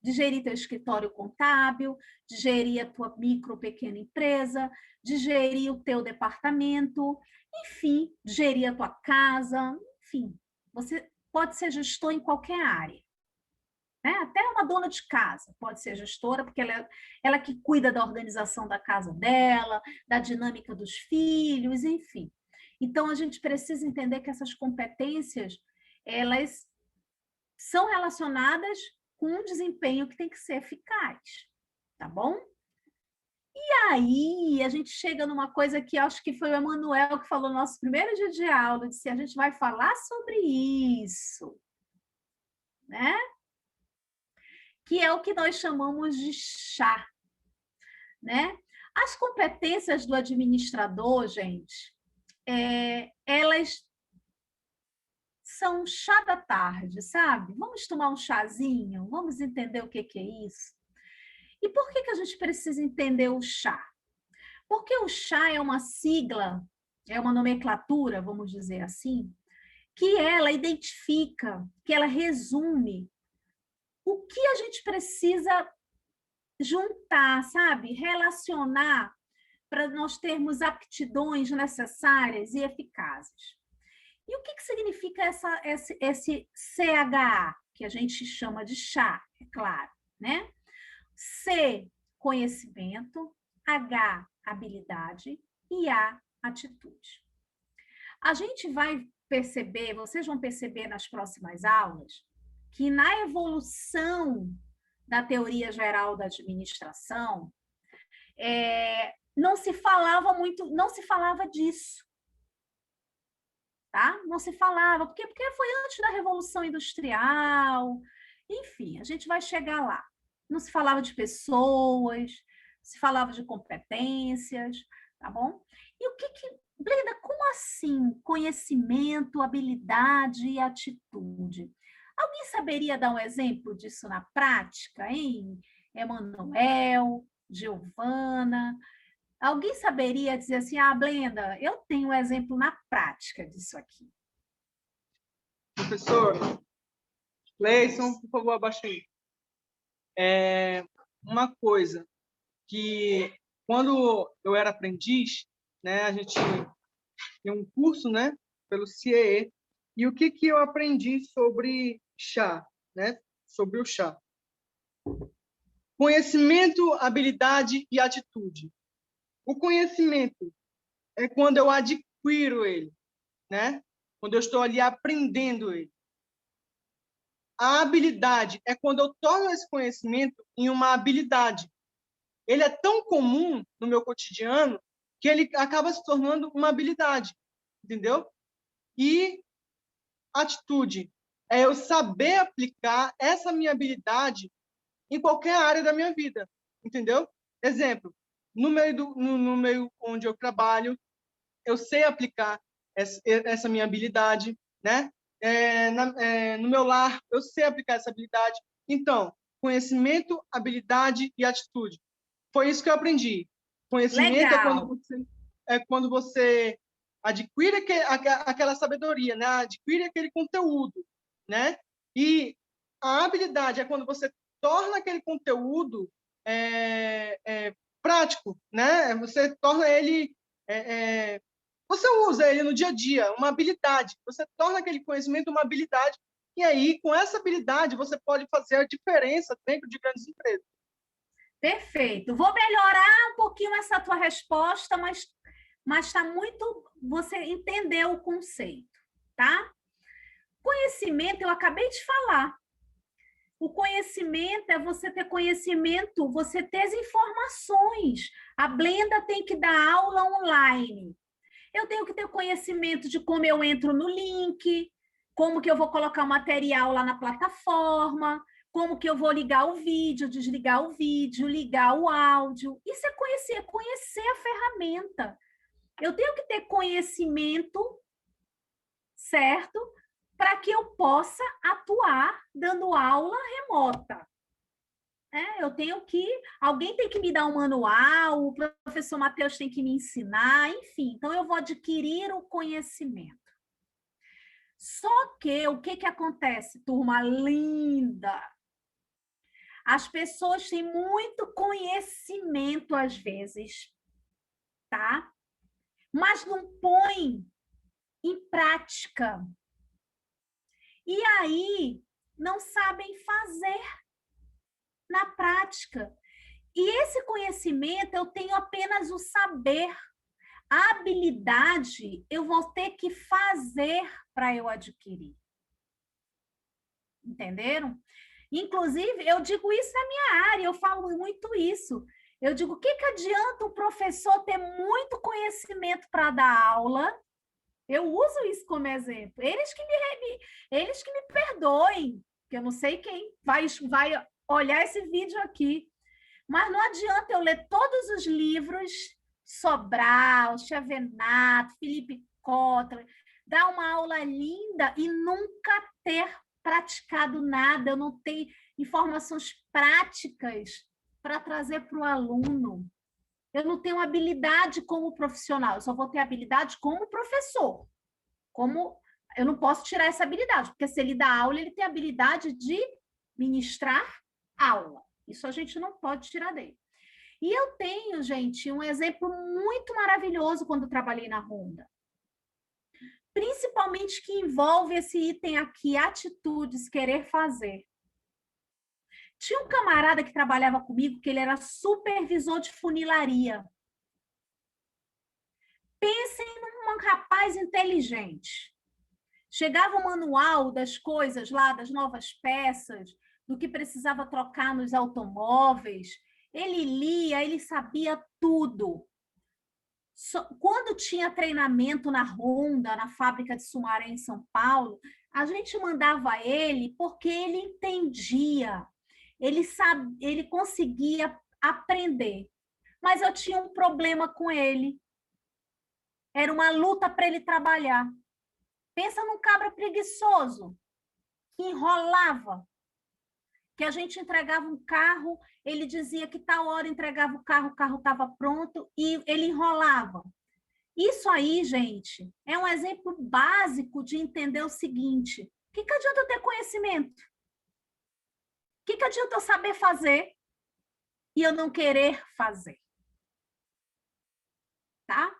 A: De gerir teu escritório contábil, de gerir a tua micro, pequena empresa, de gerir o teu departamento, enfim, de gerir a tua casa, enfim. Você pode ser gestor em qualquer área. Né? Até uma dona de casa pode ser gestora, porque ela que cuida da organização da casa dela, da dinâmica dos filhos, enfim. Então, a gente precisa entender que essas competências, elas são relacionadas com um desempenho que tem que ser eficaz, tá bom? E aí, a gente chega numa coisa que acho que foi o Emanuel que falou no nosso primeiro dia de aula, disse, a gente vai falar sobre isso, né? Que é o que nós chamamos de chá, né? As competências do administrador, gente, elas são um chá da tarde, sabe? Vamos tomar um chazinho, vamos entender o que é isso. E por que a gente precisa entender o chá? Porque o chá é uma sigla, é uma nomenclatura, vamos dizer assim, que ela identifica, que ela resume o que a gente precisa juntar, sabe? Relacionar para nós termos aptidões necessárias e eficazes. E o que significa esse CHA, que a gente chama de chá, é claro, né? C, conhecimento, H, habilidade e A, atitude. A gente vai perceber, vocês vão perceber nas próximas aulas, que na evolução da teoria geral da administração, não se falava disso. Tá? Não se falava, porque foi antes da Revolução Industrial, enfim, a gente vai chegar lá. Não se falava de pessoas, se falava de competências, tá bom? E Brenda, como assim conhecimento, habilidade e atitude? Alguém saberia dar um exemplo disso na prática, hein? Emanuel, Giovana, alguém saberia dizer assim, Brenda, eu tenho um exemplo na prática disso aqui.
B: Professor, Cleison, por favor, abaixa aí. Uma coisa que, quando eu era aprendiz, né, a gente tem um curso, né, pelo CIEE, e o que eu aprendi sobre chá, né, sobre o chá? Conhecimento, habilidade e atitude. O conhecimento é quando eu adquiro ele, né? Quando eu estou ali aprendendo ele. A habilidade é quando eu torno esse conhecimento em uma habilidade. Ele é tão comum no meu cotidiano que ele acaba se tornando uma habilidade, entendeu? E atitude é eu saber aplicar essa minha habilidade em qualquer área da minha vida, entendeu? Exemplo, no meio onde eu trabalho, eu sei aplicar essa minha habilidade, né? No meu lar, eu sei aplicar essa habilidade. Então, conhecimento, habilidade e atitude. Foi isso que eu aprendi. Conhecimento
A: Legal.
B: é quando você adquire aquela sabedoria, né? Adquire aquele conteúdo, né? E a habilidade é quando você torna aquele conteúdo prático, né? Você torna ele você usa ele no dia a dia, uma habilidade. Você torna aquele conhecimento uma habilidade. E aí, com essa habilidade, você pode fazer a diferença dentro de grandes empresas.
A: Perfeito. Vou melhorar um pouquinho essa tua resposta, mas está muito... Você entendeu o conceito, tá? Conhecimento, eu acabei de falar. O conhecimento é você ter conhecimento, você ter as informações. A Blenda tem que dar aula online. Eu tenho que ter conhecimento de como eu entro no link, como que eu vou colocar o material lá na plataforma, como que eu vou ligar o vídeo, desligar o vídeo, ligar o áudio. Isso é conhecer a ferramenta. Eu tenho que ter conhecimento, certo? Para que eu possa atuar dando aula remota. Alguém tem que me dar um manual, o professor Matheus tem que me ensinar, enfim. Então, eu vou adquirir o conhecimento. Só que, o que acontece, turma linda? As pessoas têm muito conhecimento, às vezes, tá? Mas não põem em prática. E aí, não sabem fazer na prática. E esse conhecimento, eu tenho apenas o saber. A habilidade, eu vou ter que fazer para eu adquirir. Entenderam? Inclusive, eu digo isso na minha área, eu falo muito isso. Eu digo, o que adianta o professor ter muito conhecimento para dar aula? Eu uso isso como exemplo. Eles que me perdoem, que eu não sei quem vai olhar esse vídeo aqui. Mas não adianta eu ler todos os livros, Sobral, Chavenato, Felipe Kotler, dar uma aula linda e nunca ter praticado nada, eu não tenho informações práticas para trazer para o aluno. Eu não tenho habilidade como profissional, eu só vou ter habilidade como professor. Eu não posso tirar essa habilidade, porque se ele dá aula, ele tem a habilidade de ministrar aula. Isso a gente não pode tirar dele. E eu tenho, gente, um exemplo muito maravilhoso quando eu trabalhei na Honda. Principalmente que envolve esse item aqui, atitudes, querer fazer. Tinha um camarada que trabalhava comigo, que ele era supervisor de funilaria. Pensem num rapaz inteligente. Chegava o manual das coisas lá, das novas peças, do que precisava trocar nos automóveis. Ele lia, ele sabia tudo. Quando tinha treinamento na Honda, na fábrica de Sumaré, em São Paulo, a gente mandava ele porque ele entendia, ele conseguia aprender. mas eu tinha um problema com ele. Era uma luta para ele trabalhar. Pensa num cabra preguiçoso, que enrolava, que a gente entregava um carro, ele dizia que tal hora entregava o carro estava pronto, e ele enrolava. Isso aí, gente, é um exemplo básico de entender o seguinte: o que adianta eu ter conhecimento? O que adianta eu saber fazer e eu não querer fazer? Tá?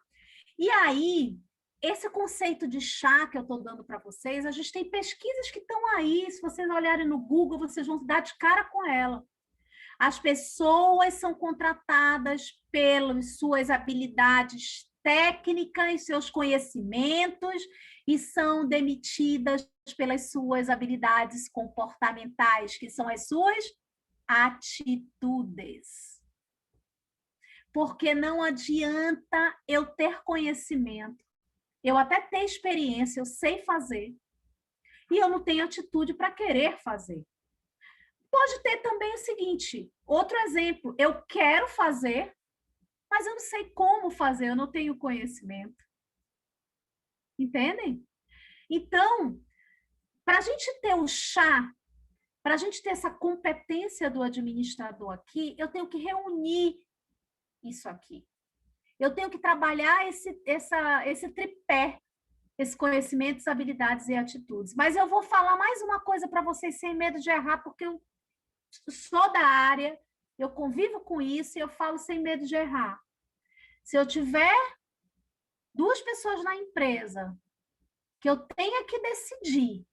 A: E aí, esse conceito de chá que eu estou dando para vocês, a gente tem pesquisas que estão aí, se vocês olharem no Google, vocês vão dar de cara com ela. As pessoas são contratadas pelas suas habilidades técnicas, seus conhecimentos, e são demitidas pelas suas habilidades comportamentais, que são as suas atitudes. Porque não adianta eu ter conhecimento, eu até ter experiência, eu sei fazer, e eu não tenho atitude para querer fazer. Pode ter também o seguinte, outro exemplo, eu quero fazer, mas eu não sei como fazer, eu não tenho conhecimento. Entendem? Então, para a gente ter o chá, para a gente ter essa competência do administrador aqui, eu tenho que reunir isso aqui. Eu tenho que trabalhar esse tripé, esses conhecimentos, habilidades e atitudes. Mas eu vou falar mais uma coisa para vocês sem medo de errar, porque eu sou da área, eu convivo com isso e eu falo sem medo de errar. Se eu tiver 2 pessoas na empresa que eu tenha que decidir,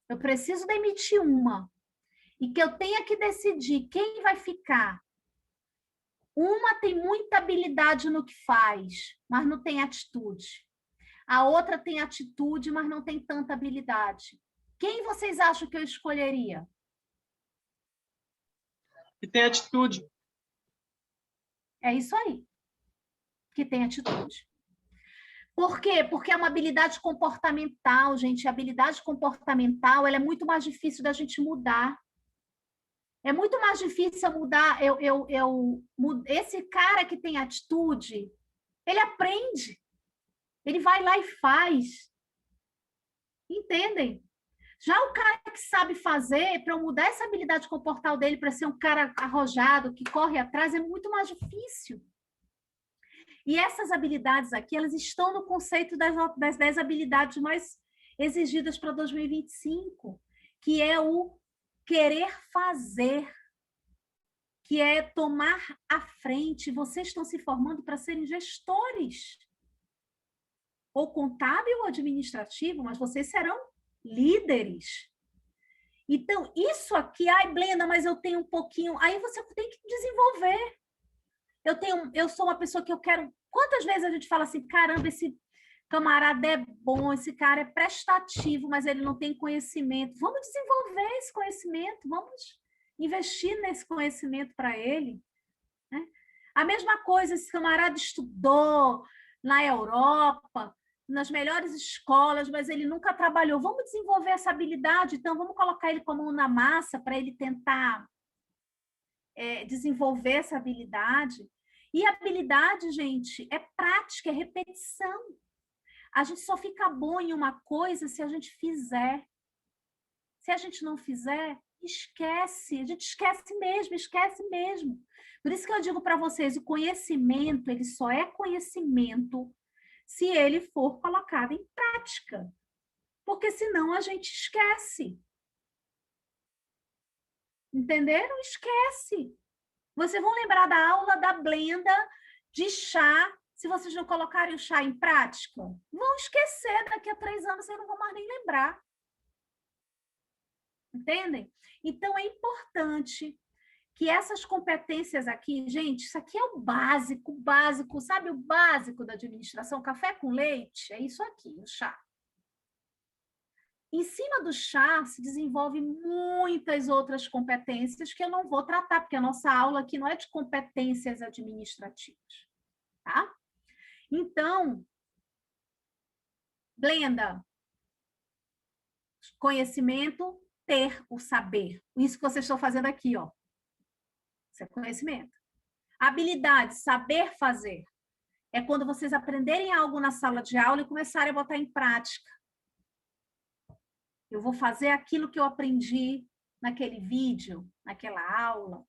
A: eu preciso demitir uma, e que eu tenha que decidir quem vai ficar. Uma tem muita habilidade no que faz, mas não tem atitude. A outra tem atitude, mas não tem tanta habilidade. Quem vocês acham que eu escolheria?
B: Que tem atitude.
A: É isso aí. Que tem atitude. Por quê? Porque é uma habilidade comportamental, gente. A habilidade comportamental, ela é muito mais difícil da gente mudar. É muito mais difícil mudar. Esse cara que tem atitude, ele aprende. Ele vai lá e faz. Entendem? Já o cara que sabe fazer, para eu mudar essa habilidade comportamental dele para ser um cara arrojado, que corre atrás, é muito mais difícil. E essas habilidades aqui, elas estão no conceito das 10 habilidades mais exigidas para 2025, que é o querer fazer, que é tomar a frente. Vocês estão se formando para serem gestores, ou contábil ou administrativo, mas vocês serão líderes. Então, isso aqui, ai, Blenda, mas eu tenho um pouquinho, aí você tem que desenvolver. Eu sou uma pessoa que eu quero... Quantas vezes a gente fala assim, caramba, esse camarada é bom, esse cara é prestativo, mas ele não tem conhecimento. Vamos desenvolver esse conhecimento, vamos investir nesse conhecimento para ele. Né? A mesma coisa, esse camarada estudou na Europa, nas melhores escolas, mas ele nunca trabalhou. Vamos desenvolver essa habilidade, então vamos colocar ele com a mão na massa para ele tentar desenvolver essa habilidade. E habilidade, gente, é prática, é repetição. A gente só fica bom em uma coisa se a gente fizer. Se a gente não fizer, esquece. A gente esquece mesmo, esquece mesmo. Por isso que eu digo para vocês, o conhecimento, ele só é conhecimento se ele for colocado em prática. Porque senão a gente esquece. Entenderam? Esquece. Vocês vão lembrar da aula da Blenda de chá, se vocês não colocarem o chá em prática? Vão esquecer, daqui a 3 anos vocês não vão mais nem lembrar. Entendem? Então, é importante que essas competências aqui, gente, isso aqui é o básico, sabe o básico da administração? Café com leite, é isso aqui, o chá. Em cima do chá se desenvolve muitas outras competências que eu não vou tratar, porque a nossa aula aqui não é de competências administrativas, tá? Então, Blenda, conhecimento, ter o saber. Isso que vocês estão fazendo aqui, ó. Isso é conhecimento. Habilidade, saber fazer. É quando vocês aprenderem algo na sala de aula e começarem a botar em prática. Eu vou fazer aquilo que eu aprendi naquele vídeo, naquela aula.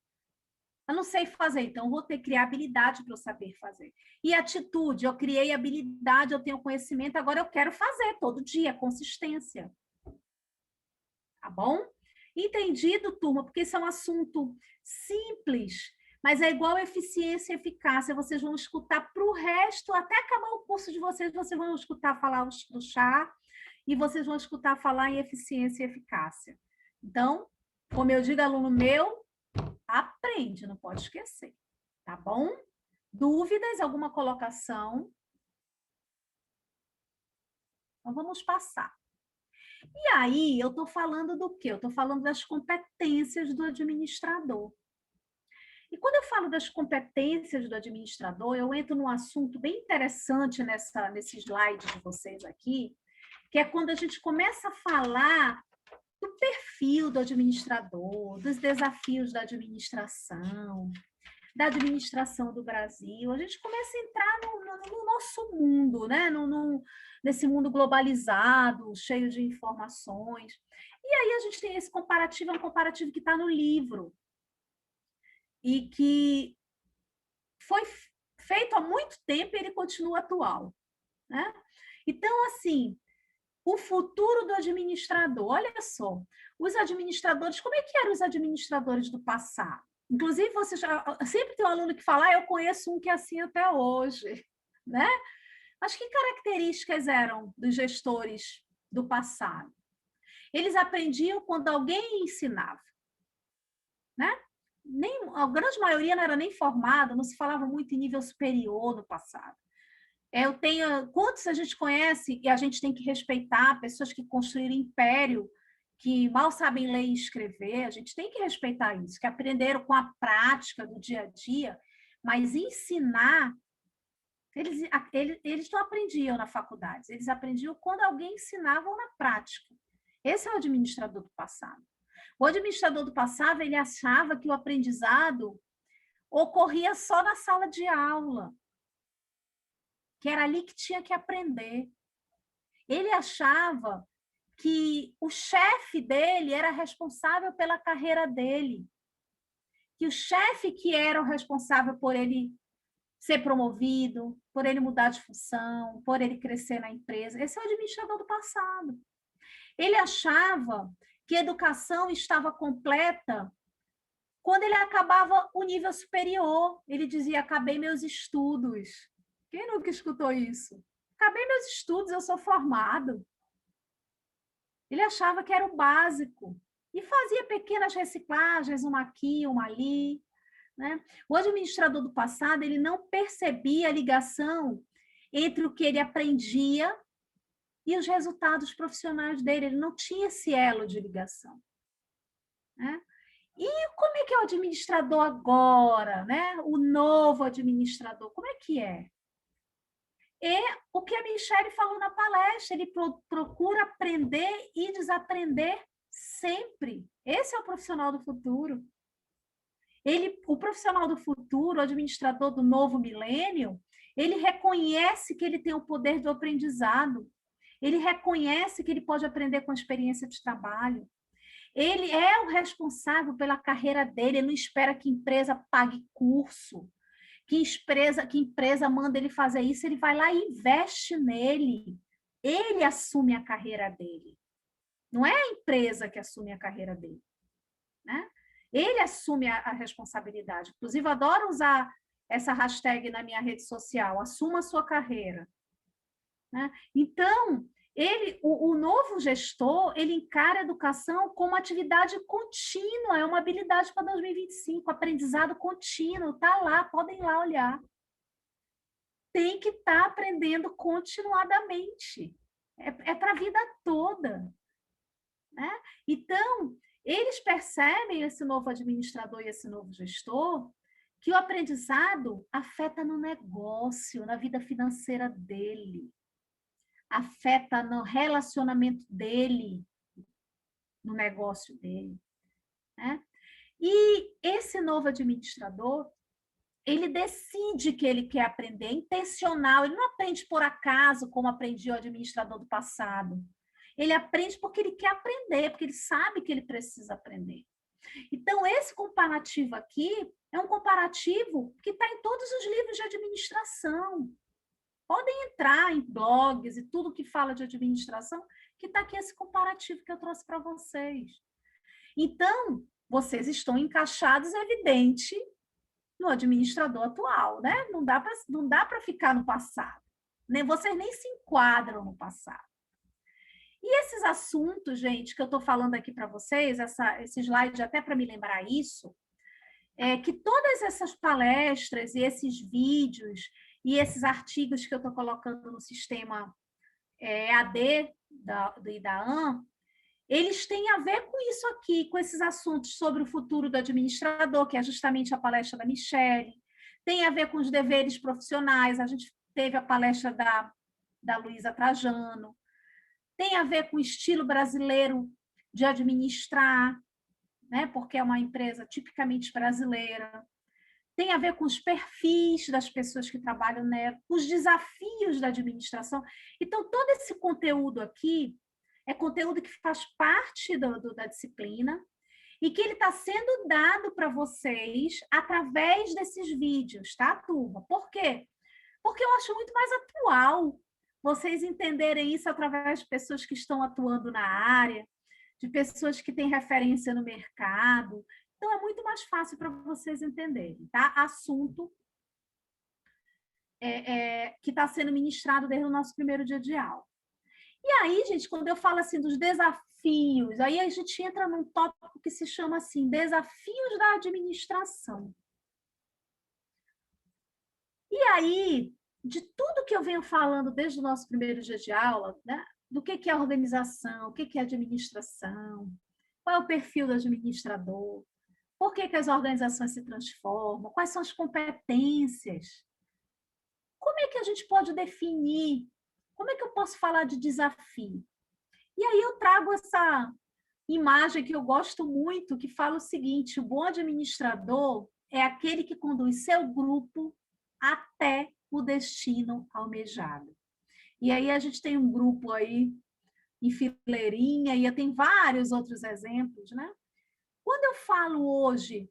A: Eu não sei fazer, então eu vou ter que criar habilidade para eu saber fazer. E atitude, eu criei habilidade, eu tenho conhecimento, agora eu quero fazer todo dia, consistência. Tá bom? Entendido, turma? Porque isso é um assunto simples, mas é igual eficiência e eficácia. Vocês vão escutar para o resto, até acabar o curso de vocês vão escutar falar do chá e vocês vão escutar falar em eficiência e eficácia. Então, como eu digo, aluno meu, aprende, não pode esquecer. Tá bom? Dúvidas? Alguma colocação? Então, vamos passar. E aí, eu estou falando do quê? Eu estou falando das competências do administrador. E quando eu falo das competências do administrador, eu entro num assunto bem interessante nesse slide de vocês aqui, que é quando a gente começa a falar do perfil do administrador, dos desafios da administração do Brasil. A gente começa a entrar no nosso mundo, né? Nesse mundo globalizado, cheio de informações. E aí a gente tem esse comparativo, é um comparativo que está no livro e que foi feito há muito tempo e ele continua atual, né? Então, assim, o futuro do administrador, olha só, os administradores, como é que eram os administradores do passado? Inclusive, você sempre tem um aluno que fala, eu conheço um que é assim até hoje, né? Mas que características eram dos gestores do passado? Eles aprendiam quando alguém ensinava, né? A grande maioria não era nem formada, não se falava muito em nível superior no passado. Quantos a gente conhece e a gente tem que respeitar pessoas que construíram império, que mal sabem ler e escrever, a gente tem que respeitar isso, que aprenderam com a prática do dia a dia, mas ensinar, eles não aprendiam na faculdade, eles aprendiam quando alguém ensinava na prática. Esse é o administrador do passado. O administrador do passado, ele achava que o aprendizado ocorria só na sala de aula, que era ali que tinha que aprender. Ele achava que o chefe dele era responsável pela carreira dele, que o chefe que era o responsável por ele ser promovido, por ele mudar de função, por ele crescer na empresa. Esse é o administrador do passado. Ele achava que a educação estava completa quando ele acabava o nível superior. Ele dizia, acabei meus estudos. Quem nunca escutou isso? Acabei meus estudos, eu sou formado. Ele achava que era o básico e fazia pequenas reciclagens, uma aqui, uma ali, né? O administrador do passado, ele não percebia a ligação entre o que ele aprendia e os resultados profissionais dele. Ele não tinha esse elo de ligação, né? E como é que é o administrador agora, né? O novo administrador, como é que é? E o que a Michele falou na palestra, ele procura aprender e desaprender sempre. Esse é o profissional do futuro. O profissional do futuro, o administrador do novo milênio, ele reconhece que ele tem o poder do aprendizado. Ele reconhece que ele pode aprender com a experiência de trabalho. Ele é o responsável pela carreira dele, ele não espera que a empresa pague curso. Que empresa manda ele fazer isso, ele vai lá e investe nele. Ele assume a carreira dele. Não é a empresa que assume a carreira dele, né? Ele assume a responsabilidade. Inclusive, adoro usar essa hashtag na minha rede social, assuma a sua carreira, né? Então, o novo gestor, ele encara a educação como atividade contínua, é uma habilidade para 2025, aprendizado contínuo, está lá, podem ir lá olhar. Tem que estar aprendendo continuadamente, é para a vida toda, né? Então, eles percebem, esse novo administrador e esse novo gestor, que o aprendizado afeta no negócio, na vida financeira dele, afeta no relacionamento dele, no negócio dele, né? E esse novo administrador, ele decide que ele quer aprender, é intencional, ele não aprende por acaso, como aprendia o administrador do passado. Ele aprende porque ele quer aprender, porque ele sabe que ele precisa aprender. Então, esse comparativo aqui é um comparativo que está em todos os livros de administração. Podem entrar em blogs e tudo que fala de administração, que está aqui esse comparativo que eu trouxe para vocês. Então, vocês estão encaixados, é evidente, no administrador atual, né? Não dá para ficar no passado. Vocês nem se enquadram no passado. E esses assuntos, gente, que eu estou falando aqui para vocês, esse slide até para me lembrar isso, é que todas essas palestras e esses vídeos e esses artigos que eu estou colocando no sistema EAD do IDAAN, eles têm a ver com isso aqui, com esses assuntos sobre o futuro do administrador, que é justamente a palestra da Michele, tem a ver com os deveres profissionais, a gente teve a palestra da Luísa Trajano, tem a ver com o estilo brasileiro de administrar, né, porque é uma empresa tipicamente brasileira, tem a ver com os perfis das pessoas que trabalham nela, os desafios da administração. Então, todo esse conteúdo aqui é conteúdo que faz parte da disciplina e que ele está sendo dado para vocês através desses vídeos, tá, turma? Por quê? Porque eu acho muito mais atual vocês entenderem isso através de pessoas que estão atuando na área, de pessoas que têm referência no mercado. Então, é muito mais fácil para vocês entenderem, tá? Assunto que está sendo ministrado desde o nosso primeiro dia de aula. E aí, gente, quando eu falo assim dos desafios, aí a gente entra num tópico que se chama assim, desafios da administração. E aí, de tudo que eu venho falando desde o nosso primeiro dia de aula, né, do que é organização, o que é administração, qual é o perfil do administrador, por que as organizações se transformam, quais são as competências, como é que a gente pode definir, como é que eu posso falar de desafio? E aí eu trago essa imagem que eu gosto muito, que fala o seguinte: o bom administrador é aquele que conduz seu grupo até o destino almejado. E aí a gente tem um grupo aí em fileirinha, e tem vários outros exemplos, né? Quando eu falo hoje,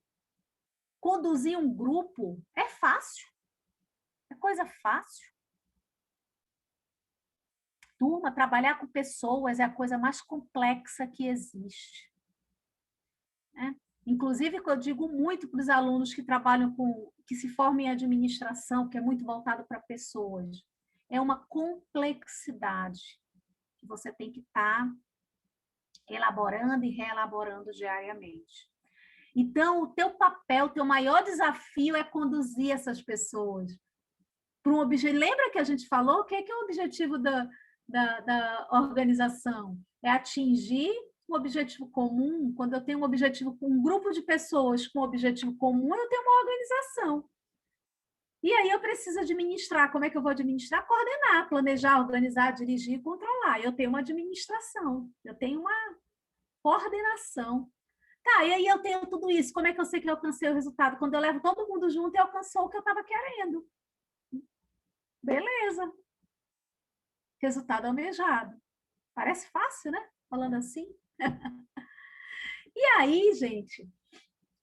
A: conduzir um grupo é fácil, é coisa fácil. Turma, trabalhar com pessoas é a coisa mais complexa que existe. Né? Inclusive, eu digo muito para os alunos que trabalham que se formam em administração, que é muito voltado para pessoas, é uma complexidade que você tem que estar elaborando e reelaborando diariamente. Então, o teu papel, o teu maior desafio é conduzir essas pessoas para um objetivo. Lembra que a gente falou? O que é o objetivo da organização? É atingir um objetivo comum. Quando eu tenho um objetivo com um grupo de pessoas com um objetivo comum, eu tenho uma organização. E aí eu preciso administrar. Como é que eu vou administrar? Coordenar, planejar, organizar, dirigir e controlar. Eu tenho uma administração, eu tenho uma coordenação. Tá, e aí eu tenho tudo isso. Como é que eu sei que eu alcancei o resultado? Quando eu levo todo mundo junto e alcançou o que eu estava querendo. Beleza. Resultado almejado. Parece fácil, né? Falando assim. E aí, gente,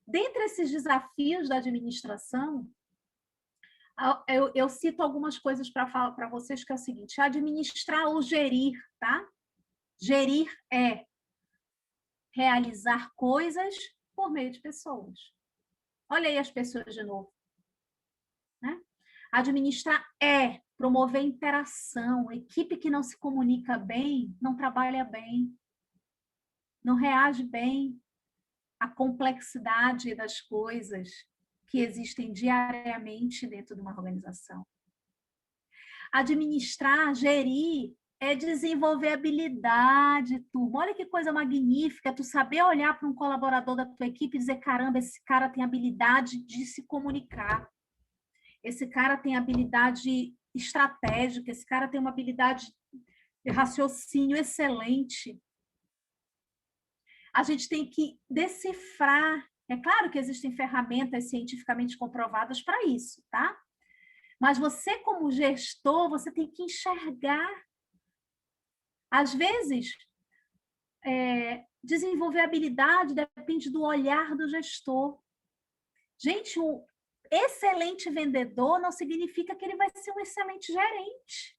A: dentre esses desafios da administração, eu cito algumas coisas para falar para vocês, que é o seguinte: administrar ou gerir, tá? Gerir é realizar coisas por meio de pessoas. Olha aí as pessoas de novo. Né? Administrar é promover interação. Equipe que não se comunica bem, não trabalha bem, não reage bem à complexidade das coisas que existem diariamente dentro de uma organização. Administrar, gerir, é desenvolver habilidade, turma. Olha que coisa magnífica, tu saber olhar para um colaborador da tua equipe e dizer: caramba, esse cara tem habilidade de se comunicar, esse cara tem habilidade estratégica, esse cara tem uma habilidade de raciocínio excelente. A gente tem que decifrar É claro que existem ferramentas cientificamente comprovadas para isso, tá? Mas você, como gestor, você tem que enxergar. Às vezes, desenvolver habilidade depende do olhar do gestor. Gente, um excelente vendedor não significa que ele vai ser um excelente gerente.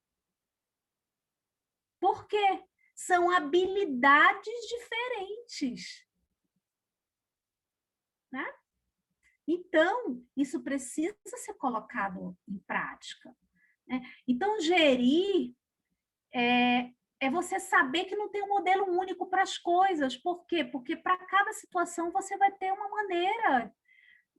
A: Por quê? São habilidades diferentes, né? Então, isso precisa ser colocado em prática, né? Então, gerir é você saber que não tem um modelo único para as coisas. Por quê? Porque para cada situação você vai ter uma maneira,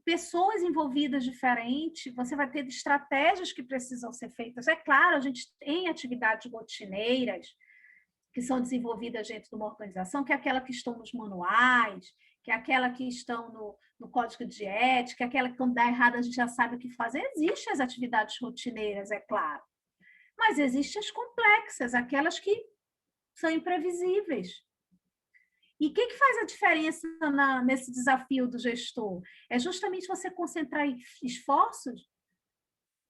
A: pessoas envolvidas diferentes, você vai ter estratégias que precisam ser feitas. É claro, a gente tem atividades rotineiras que são desenvolvidas dentro de uma organização, que é aquela que estão nos manuais, que é aquela que estão no código de ética, que é aquela que quando dá errado a gente já sabe o que fazer. Existem as atividades rotineiras, é claro. Mas existem as complexas, aquelas que são imprevisíveis. E o que faz a diferença nesse desafio do gestor? É justamente você concentrar esforços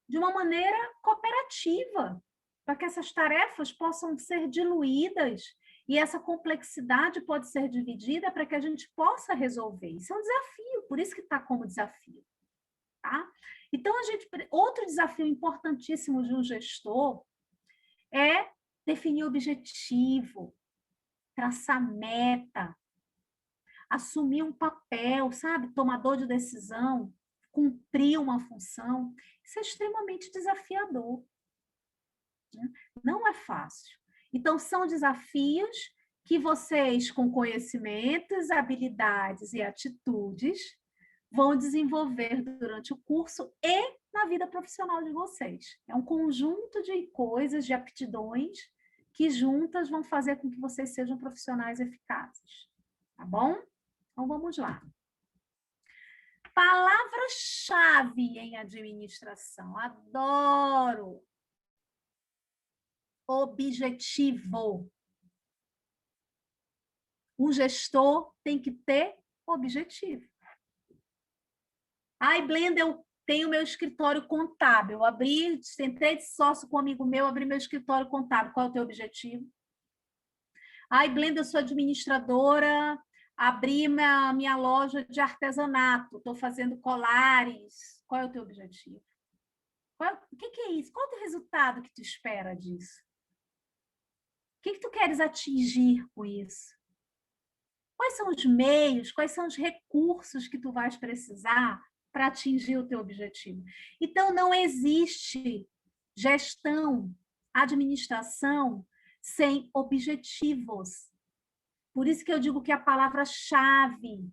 A: de uma maneira cooperativa, para que essas tarefas possam ser diluídas e essa complexidade pode ser dividida para que a gente possa resolver. Isso é um desafio, por isso que está como desafio. Tá? Então, outro desafio importantíssimo de um gestor é definir objetivo, traçar meta, assumir um papel, sabe? Tomador de decisão, cumprir uma função. Isso é extremamente desafiador. Né? Não é fácil. Então, são desafios que vocês, com conhecimentos, habilidades e atitudes, vão desenvolver durante o curso e na vida profissional de vocês. É um conjunto de coisas, de aptidões, que juntas vão fazer com que vocês sejam profissionais eficazes. Tá bom? Então, vamos lá. Palavra-chave em administração. Adoro. Objetivo. O gestor tem que ter objetivo. Ai, Blenda, eu tenho meu escritório contábil. Eu sentei de sócio com um amigo meu, abri meu escritório contábil. Qual é o teu objetivo? Ai, Blenda, eu sou administradora, abri minha loja de artesanato, estou fazendo colares. Qual é o teu objetivo? O que é isso? Qual é o teu resultado que tu espera disso? O que tu queres atingir com isso? Quais são os meios, quais são os recursos que tu vais precisar para atingir o teu objetivo? Então, não existe gestão, administração sem objetivos. Por isso que eu digo que é a palavra-chave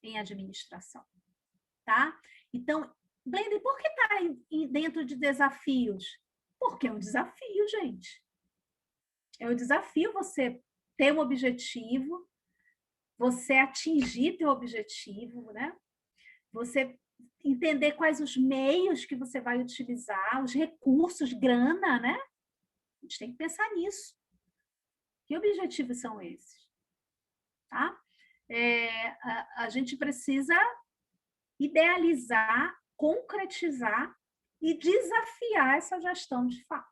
A: em administração, tá? Então, Blenda, por que está dentro de desafios? Porque é um desafio, gente. É um desafio você ter um objetivo, você atingir teu objetivo, né? Você entender quais os meios que você vai utilizar, os recursos, grana, né? A gente tem que pensar nisso. Que objetivos são esses? Tá? A gente precisa idealizar, concretizar e desafiar essa gestão de fato.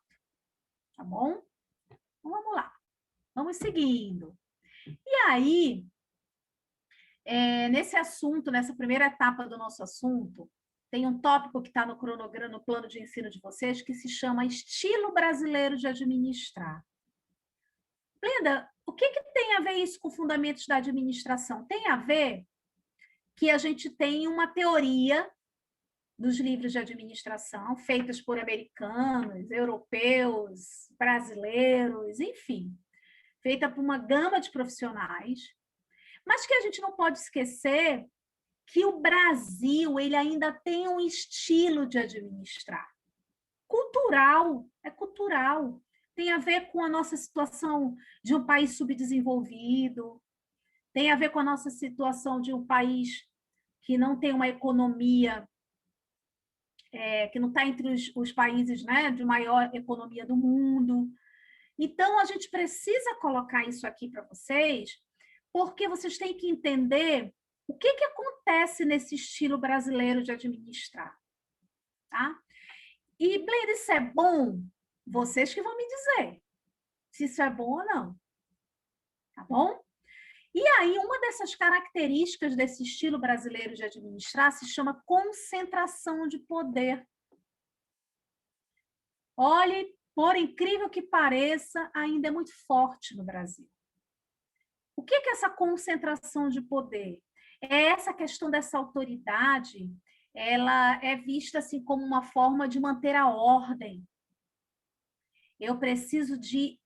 A: Tá bom? Então, vamos lá. Vamos seguindo. E aí, nesse assunto, nessa primeira etapa do nosso assunto, tem um tópico que está no cronograma, no plano de ensino de vocês, que se chama Estilo Brasileiro de Administrar. Linda, o que tem a ver isso com fundamentos da administração? Tem a ver que a gente tem uma teoria dos livros de administração, feitas por americanos, europeus, brasileiros, enfim, feita por uma gama de profissionais, mas que a gente não pode esquecer que o Brasil ele ainda tem um estilo de administrar. Cultural, é cultural. Tem a ver com a nossa situação de um país subdesenvolvido, tem a ver com a nossa situação de um país que não tem uma economia, que não está entre os países, né, de maior economia do mundo. Então, a gente precisa colocar isso aqui para vocês, porque vocês têm que entender O que acontece nesse estilo brasileiro de administrar? Tá? E, Blenda, isso é bom? Vocês que vão me dizer se isso é bom ou não. Tá bom? E aí, uma dessas características desse estilo brasileiro de administrar se chama concentração de poder. Olhe, por incrível que pareça, ainda é muito forte no Brasil. O que é essa concentração de poder? É essa questão dessa autoridade, ela é vista assim como uma forma de manter a ordem. Eu preciso de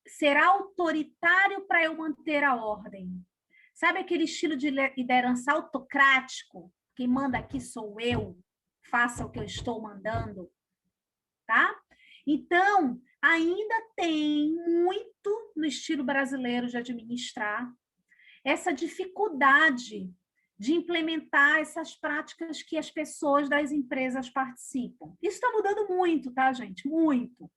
A: ser autoritário para eu manter a ordem. Sabe aquele estilo de liderança autocrático? Quem manda aqui sou eu, faça o que eu estou mandando, tá? Então, ainda tem muito no estilo brasileiro de administrar essa dificuldade de implementar essas práticas que as pessoas das empresas participam. Isso está mudando muito, tá, gente? Muito.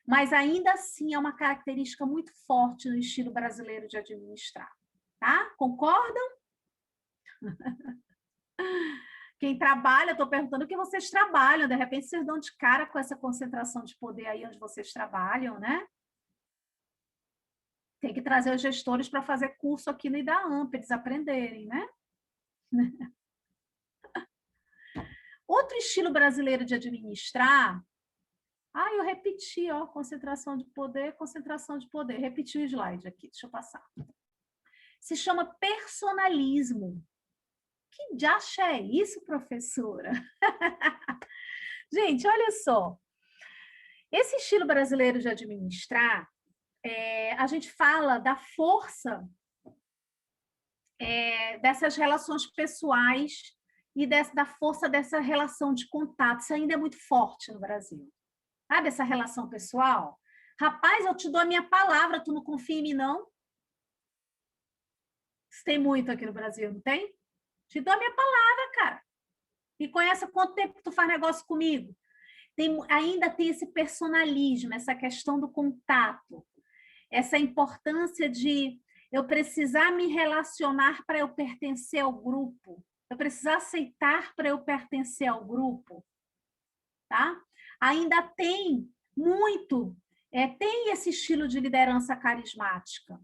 A: Mas ainda assim é uma característica muito forte no estilo brasileiro de administrar, tá? Concordam? Quem trabalha, estou perguntando o que vocês trabalham, de repente vocês dão de cara com essa concentração de poder aí onde vocês trabalham, né? Tem que trazer os gestores para fazer curso aqui no IDAAM, para eles aprenderem, né? Outro estilo brasileiro de administrar... eu repeti, ó, concentração de poder, concentração de poder. Repeti o slide aqui, deixa eu passar. Se chama personalismo. Que diacho é isso, professora? Gente, olha só. Esse estilo brasileiro de administrar, a gente fala da força dessas relações pessoais e da força dessa relação de contato. Isso ainda é muito forte no Brasil. Sabe essa relação pessoal? Rapaz, eu te dou a minha palavra, tu não confia em mim, não? Isso tem muito aqui no Brasil, não tem? Te dou a minha palavra, cara. Me conhece há quanto tempo que tu faz negócio comigo? Ainda tem esse personalismo, essa questão do contato, essa importância de eu precisar me relacionar para eu pertencer ao grupo, eu precisar aceitar para eu pertencer ao grupo, tá? Ainda tem muito, tem esse estilo de liderança carismática.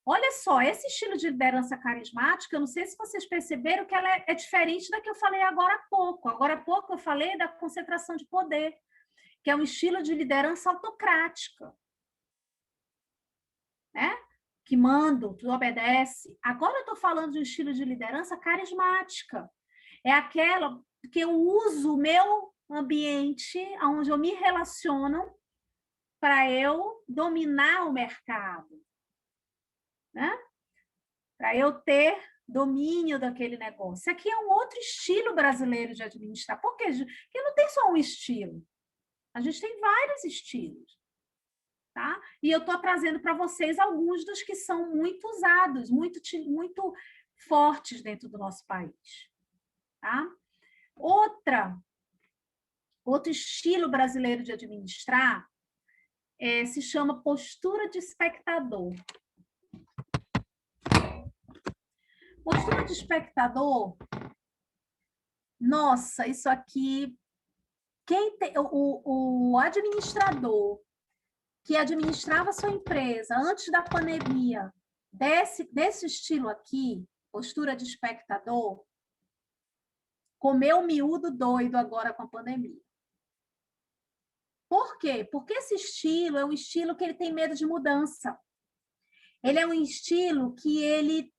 A: Olha só, esse estilo de liderança carismática, eu não sei se vocês perceberam que ela é diferente da que eu falei agora há pouco. Agora há pouco eu falei da concentração de poder, que é um estilo de liderança autocrática, né? Que manda, tu obedece. Agora eu estou falando de um estilo de liderança carismática. É aquela que eu uso o meu ambiente, onde eu me relaciono, para eu dominar o mercado, né? Para eu ter domínio daquele negócio. Isso aqui é um outro estilo brasileiro de administrar. Por quê? Porque não tem só um estilo. A gente tem vários estilos. Tá? E eu estou trazendo para vocês alguns dos que são muito usados, muito fortes dentro do nosso país. Tá? Outro estilo brasileiro de administrar se chama postura de espectador. Postura de espectador, nossa, isso aqui, o administrador que administrava sua empresa antes da pandemia, desse estilo aqui, postura de espectador, comeu miúdo doido agora com a pandemia. Por quê? Porque esse estilo é um estilo que ele tem medo de mudança. Ele é um estilo que ele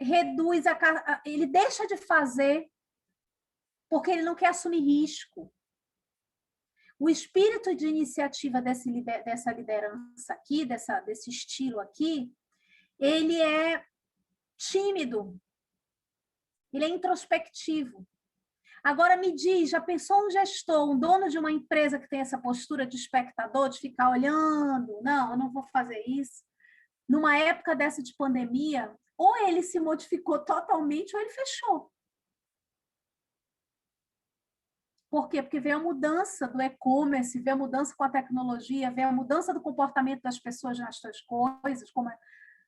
A: reduz, ele deixa de fazer porque ele não quer assumir risco. O espírito de iniciativa dessa liderança aqui, desse estilo aqui, ele é tímido, ele é introspectivo. Agora me diz, já pensou um gestor, um dono de uma empresa que tem essa postura de espectador, de ficar olhando? Não, eu não vou fazer isso. Numa época dessa de pandemia, ou ele se modificou totalmente ou ele fechou. Por quê? Porque veio a mudança do e-commerce, veio a mudança com a tecnologia, veio a mudança do comportamento das pessoas nas suas coisas, como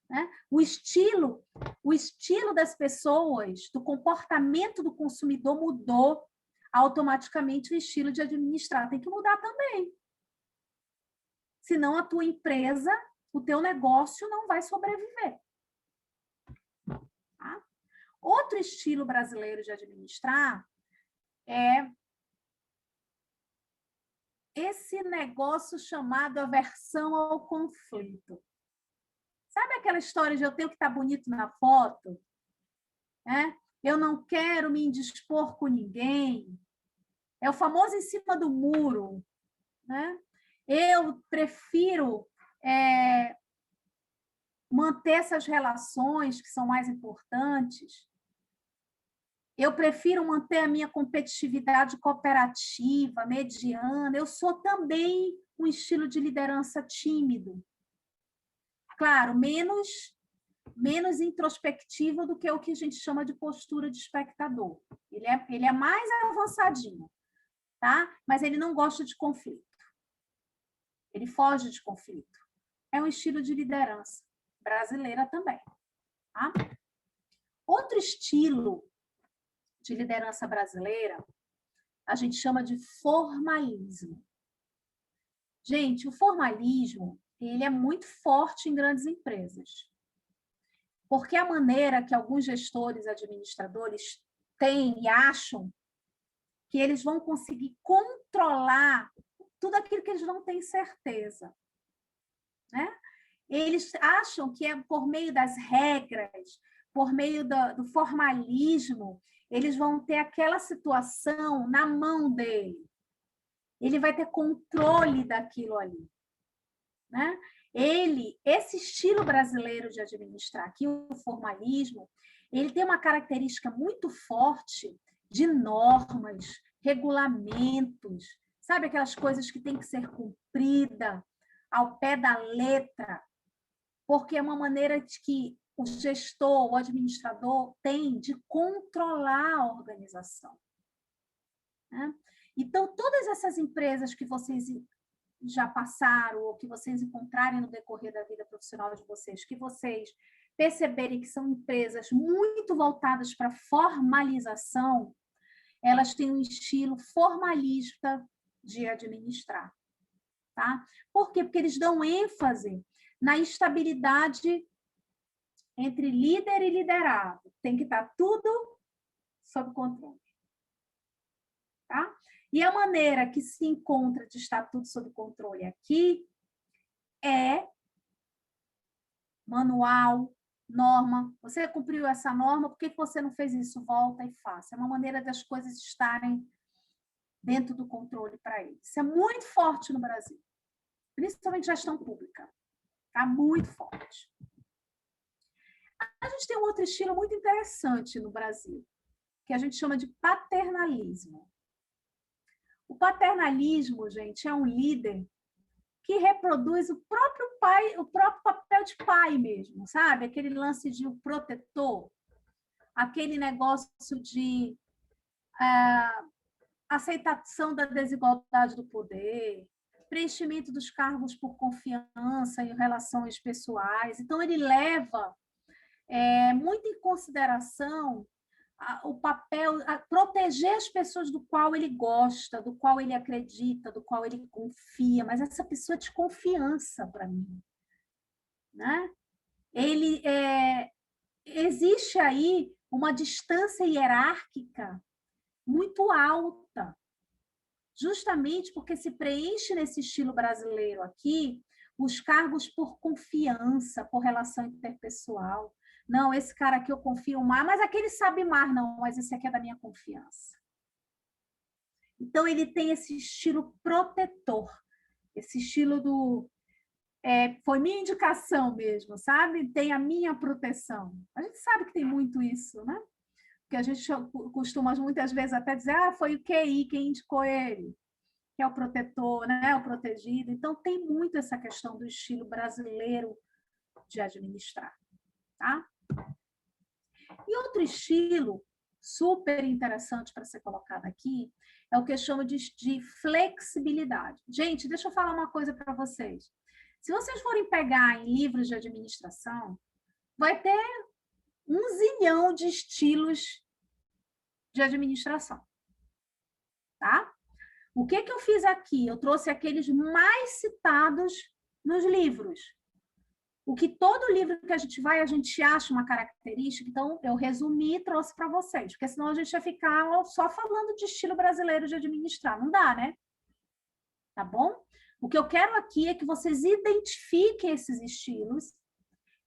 A: né? O estilo das pessoas, do comportamento do consumidor mudou, automaticamente o estilo de administrar tem que mudar também. Senão a tua empresa, o teu negócio não vai sobreviver. Tá? Outro estilo brasileiro de administrar é esse negócio chamado aversão ao conflito. Sabe aquela história de eu tenho que estar bonito na foto? Eu não quero me indispor com ninguém. É o famoso em cima do muro. Né? Eu prefiro manter essas relações que são mais importantes. Eu prefiro manter a minha competitividade cooperativa, mediana. Eu sou também um estilo de liderança tímido. Claro, menos introspectivo do que o que a gente chama de postura de espectador. Ele é mais avançadinho, tá? Mas ele não gosta de conflito. Ele foge de conflito. É um estilo de liderança brasileira também. Tá? Outro estilo de liderança brasileira, a gente chama de formalismo. Gente, o formalismo, ele é muito forte em grandes empresas. Porque a maneira que alguns gestores, administradores têm e acham que eles vão conseguir controlar tudo aquilo que eles não têm certeza. Né? Eles acham que é por meio das regras, por meio do formalismo, eles vão ter aquela situação na mão dele. Ele vai ter controle daquilo ali. Né? Esse estilo brasileiro de administrar aqui, o formalismo, ele tem uma característica muito forte de normas, regulamentos, sabe aquelas coisas que têm que ser cumpridas ao pé da letra, porque é uma maneira de que o gestor, o administrador tem de controlar a organização. Né? Então, todas essas empresas que vocês já passaram ou que vocês encontrarem no decorrer da vida profissional de vocês, que vocês perceberem que são empresas muito voltadas para formalização, elas têm um estilo formalista de administrar. Tá? Por quê? Porque eles dão ênfase na estabilidade entre líder e liderado. Tem que estar tudo sob controle. Tá? E a maneira que se encontra de estar tudo sob controle aqui é manual, norma. Você cumpriu essa norma, por que você não fez isso? Volta e faça. É uma maneira das coisas estarem dentro do controle para eles. Isso é muito forte no Brasil, principalmente gestão pública. Tá muito forte. A gente tem um outro estilo muito interessante no Brasil, que a gente chama de paternalismo. O paternalismo, gente, é um líder que reproduz o próprio pai, o próprio papel de pai mesmo, sabe? Aquele lance de um protetor, aquele negócio de aceitação da desigualdade do poder, preenchimento dos cargos por confiança em relações pessoais. Então, ele leva muito em consideração o papel, proteger as pessoas do qual ele gosta, do qual ele acredita, do qual ele confia, mas essa pessoa é de confiança para mim. Né? Existe aí uma distância hierárquica muito alta, justamente porque se preenche nesse estilo brasileiro aqui os cargos por confiança, por relação interpessoal. Não, esse cara aqui eu confio mais, mas aquele sabe mais, não, mas esse aqui é da minha confiança. Então, ele tem esse estilo protetor, esse estilo do... foi minha indicação mesmo, sabe? Tem a minha proteção. A gente sabe que tem muito isso, né? Porque a gente costuma muitas vezes até dizer, foi o QI quem indicou ele, que é o protetor, né? O protegido. Então, tem muito essa questão do estilo brasileiro de administrar, tá? E outro estilo super interessante para ser colocado aqui é o que eu chamo de flexibilidade. Gente, deixa eu falar uma coisa para vocês. Se vocês forem pegar em livros de administração, vai ter 1 zilhão de estilos de administração, tá? O que eu fiz aqui? Eu trouxe aqueles mais citados nos livros. O que todo livro que a gente acha uma característica, então eu resumi e trouxe para vocês, porque senão a gente ia ficar só falando de estilo brasileiro de administrar. Não dá, né? Tá bom? O que eu quero aqui é que vocês identifiquem esses estilos,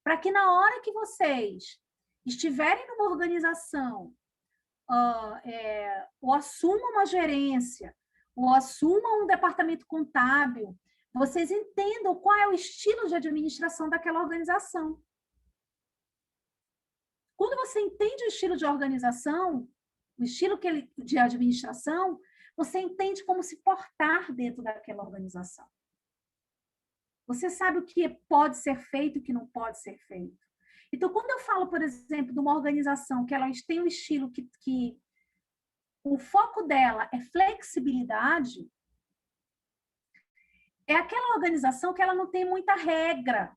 A: para que na hora que vocês estiverem numa organização, ou assumam uma gerência, ou assumam um departamento contábil, vocês entendam qual é o estilo de administração daquela organização. Quando você entende o estilo de organização, o estilo de administração, você entende como se portar dentro daquela organização. Você sabe o que pode ser feito e o que não pode ser feito. Então, quando eu falo, por exemplo, de uma organização que ela tem um estilo que o foco dela é flexibilidade, é aquela organização que ela não tem muita regra.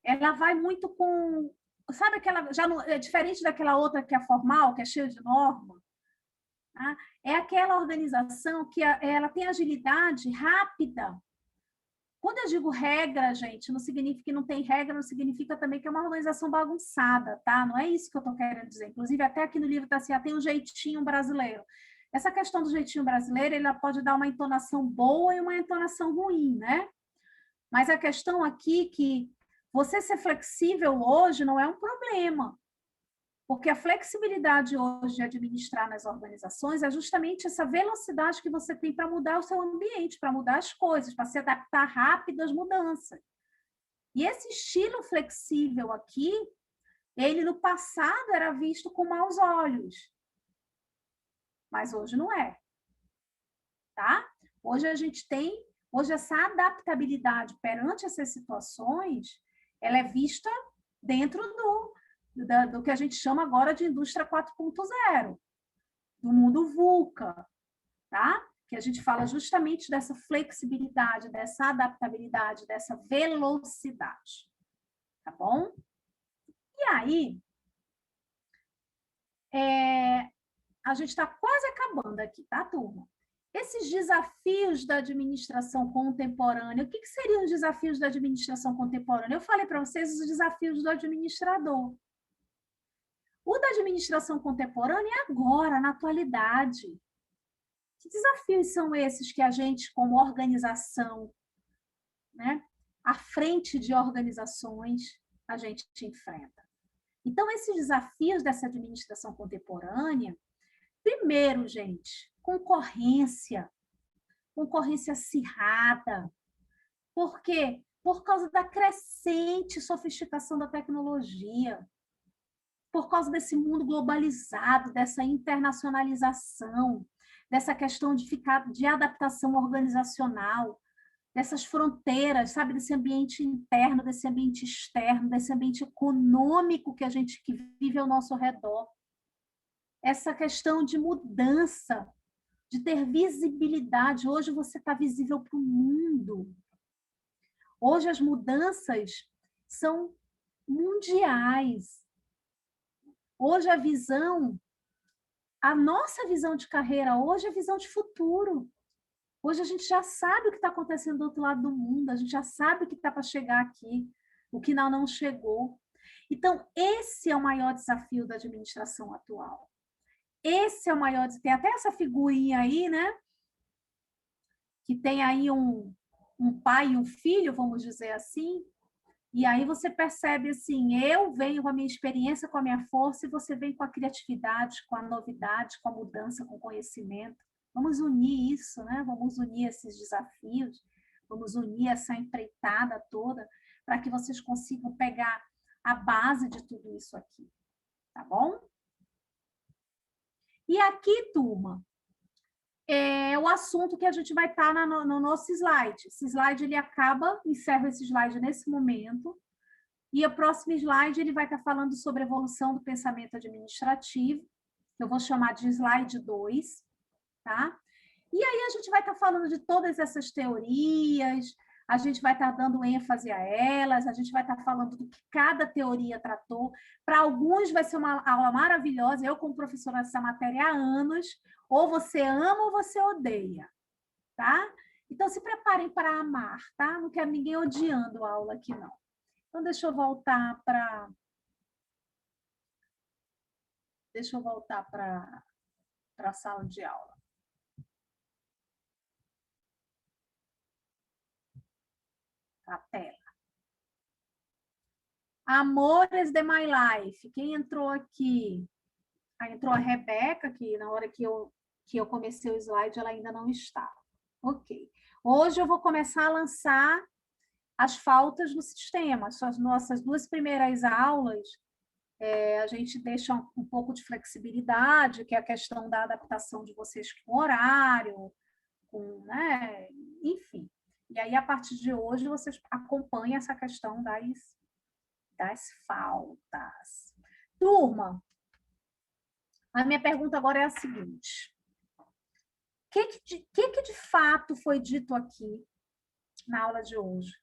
A: Ela vai muito com... Sabe aquela... Já não, é diferente daquela outra que é formal, que é cheia de norma. Tá? É aquela organização que ela tem agilidade rápida. Quando eu digo regra, gente, não significa que não tem regra, não significa também que é uma organização bagunçada, tá? Não é isso que eu estou querendo dizer. Inclusive, até aqui no livro está assim, tem um jeitinho brasileiro. Essa questão do jeitinho brasileiro, ela pode dar uma entonação boa e uma entonação ruim, né? Mas a questão aqui é que você ser flexível hoje não é um problema. Porque a flexibilidade hoje de administrar nas organizações é justamente essa velocidade que você tem para mudar o seu ambiente, para mudar as coisas, para se adaptar rápido às mudanças. E esse estilo flexível aqui, ele no passado era visto com maus olhos. Mas hoje não é. Tá? Hoje a gente tem, hoje essa adaptabilidade perante essas situações, ela é vista dentro do que a gente chama agora de indústria 4.0, do mundo VUCA, tá? Que a gente fala justamente dessa flexibilidade, dessa adaptabilidade, dessa velocidade, tá bom? E aí, a gente está quase acabando aqui, tá, turma? Esses desafios da administração contemporânea, o que seriam os desafios da administração contemporânea? Eu falei para vocês os desafios do administrador. O da administração contemporânea é agora, na atualidade. Que desafios são esses que a gente, como organização, né, à frente de organizações, a gente enfrenta? Então, esses desafios dessa administração contemporânea, primeiro, gente, concorrência acirrada. Por quê? Por causa da crescente sofisticação da tecnologia, por causa desse mundo globalizado, dessa internacionalização, dessa questão de adaptação organizacional, dessas fronteiras, sabe, desse ambiente interno, desse ambiente externo, desse ambiente econômico que a gente que vive ao nosso redor. Essa questão de mudança, de ter visibilidade. Hoje você está visível para o mundo. Hoje as mudanças são mundiais. Hoje a nossa visão de carreira hoje é visão de futuro. Hoje a gente já sabe o que está acontecendo do outro lado do mundo, a gente já sabe o que está para chegar aqui, o que não chegou. Então, esse é o maior desafio da administração atual. Esse é o maior desafio. Tem até essa figurinha aí, né? Que tem aí um pai e um filho, vamos dizer assim. E aí você percebe assim, eu venho com a minha experiência, com a minha força, e você vem com a criatividade, com a novidade, com a mudança, com o conhecimento. Vamos unir isso, né? Vamos unir esses desafios, vamos unir essa empreitada toda, para que vocês consigam pegar a base de tudo isso aqui, tá bom? E aqui, turma, é o assunto que a gente vai estar no nosso slide. Esse slide, ele encerra esse slide nesse momento, e o próximo slide, ele vai estar falando sobre a evolução do pensamento administrativo, que eu vou chamar de slide 2, tá? E aí a gente vai estar falando de todas essas teorias, a gente vai estar dando ênfase a elas, a gente vai estar falando do que cada teoria tratou. Para alguns vai ser uma aula maravilhosa, eu como professora dessa matéria há anos, ou você ama ou você odeia, tá? Então, se preparem para amar, tá? Não quero ninguém odiando a aula aqui, não. Então, deixa eu voltar para a sala de aula. A tela. Amores de My Life. Quem entrou aqui? Entrou a Rebeca, que na hora que eu comecei o slide, ela ainda não estava. Ok. Hoje eu vou começar a lançar as faltas no sistema. As nossas 2 primeiras aulas, a gente deixa um pouco de flexibilidade, que é a questão da adaptação de vocês com o horário, né? Enfim. E aí, a partir de hoje, vocês acompanham essa questão das faltas. Turma, a minha pergunta agora é a seguinte. O que de fato foi dito aqui na aula de hoje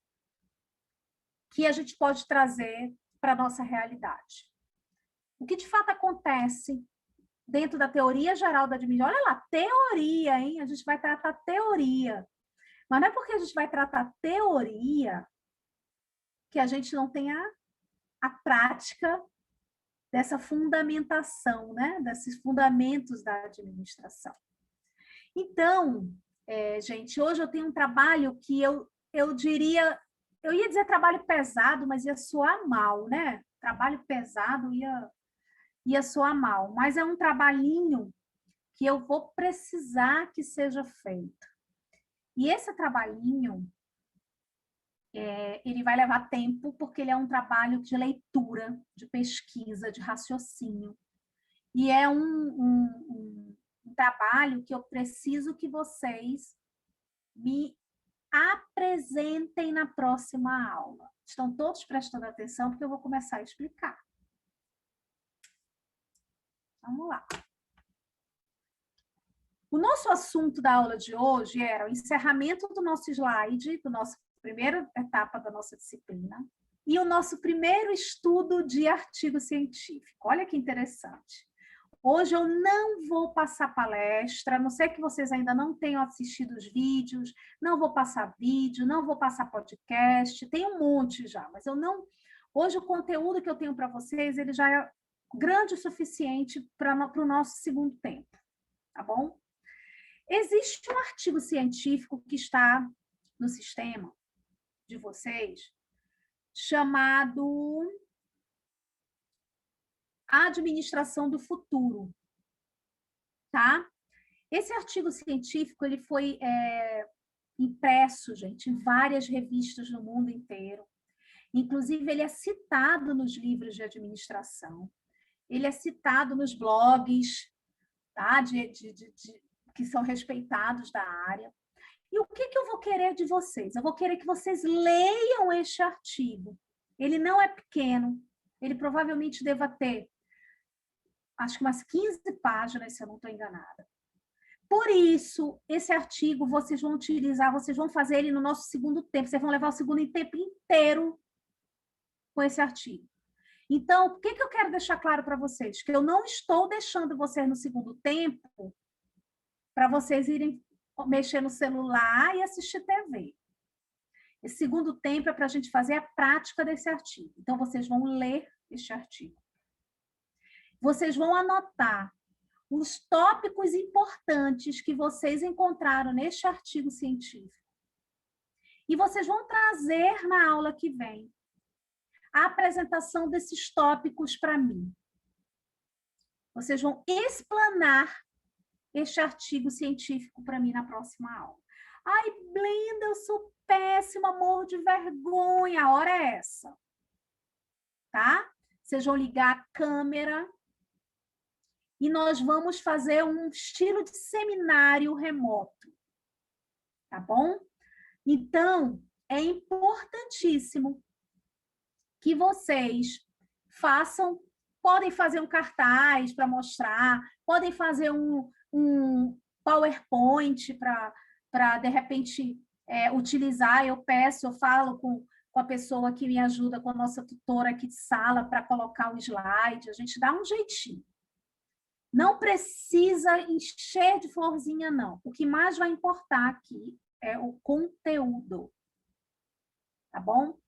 A: que a gente pode trazer para a nossa realidade? O que de fato acontece dentro da teoria geral da administração? Olha lá, teoria, hein? A gente vai tratar teoria. Mas não é porque a gente vai tratar teoria que a gente não tenha a prática dessa fundamentação, né? Desses fundamentos da administração. Então, gente, hoje eu tenho um trabalho que eu diria, eu ia dizer trabalho pesado, mas ia soar mal, né? Trabalho pesado ia soar mal, mas é um trabalhinho que eu vou precisar que seja feito. E esse trabalhinho, ele vai levar tempo, porque ele é um trabalho de leitura, de pesquisa, de raciocínio. E é um trabalho que eu preciso que vocês me apresentem na próxima aula. Estão todos prestando atenção, porque eu vou começar a explicar. Vamos lá. O nosso assunto da aula de hoje era o encerramento do nosso slide, da nossa primeira etapa da nossa disciplina, e o nosso primeiro estudo de artigo científico. Olha que interessante. Hoje eu não vou passar palestra, a não ser que vocês ainda não tenham assistido os vídeos, não vou passar vídeo, não vou passar podcast, tem um monte já, mas eu não... Hoje o conteúdo que eu tenho para vocês, ele já é grande o suficiente para o nosso segundo tempo, tá bom? Existe um artigo científico que está no sistema de vocês, chamado Administração do Futuro, tá? Esse artigo científico, ele foi impresso, gente, em várias revistas no mundo inteiro. Inclusive, ele é citado nos livros de administração, ele é citado nos blogs, tá? Que são respeitados da área. E o que eu vou querer de vocês? Eu vou querer que vocês leiam este artigo. Ele não é pequeno, ele provavelmente deva ter, acho que umas 15 páginas, se eu não estou enganada. Por isso, esse artigo vocês vão utilizar, vocês vão fazer ele no nosso segundo tempo, vocês vão levar o segundo tempo inteiro com esse artigo. Então, o que eu quero deixar claro para vocês? Que eu não estou deixando vocês no segundo tempo para vocês irem mexer no celular e assistir TV. Esse segundo tempo é para a gente fazer a prática desse artigo. Então, vocês vão ler este artigo. Vocês vão anotar os tópicos importantes que vocês encontraram neste artigo científico. E vocês vão trazer na aula que vem a apresentação desses tópicos para mim. Vocês vão explanar este artigo científico para mim na próxima aula. Ai, Blenda, eu sou péssima, morro de vergonha. A hora é essa. Tá? Vocês vão ligar a câmera e nós vamos fazer um estilo de seminário remoto. Tá bom? Então, é importantíssimo que vocês façam, podem fazer um cartaz para mostrar, podem fazer um PowerPoint para de repente, utilizar, eu peço, eu falo com a pessoa que me ajuda, com a nossa tutora aqui de sala, para colocar o slide, a gente dá um jeitinho. Não precisa encher de florzinha, não. O que mais vai importar aqui é o conteúdo. Tá bom?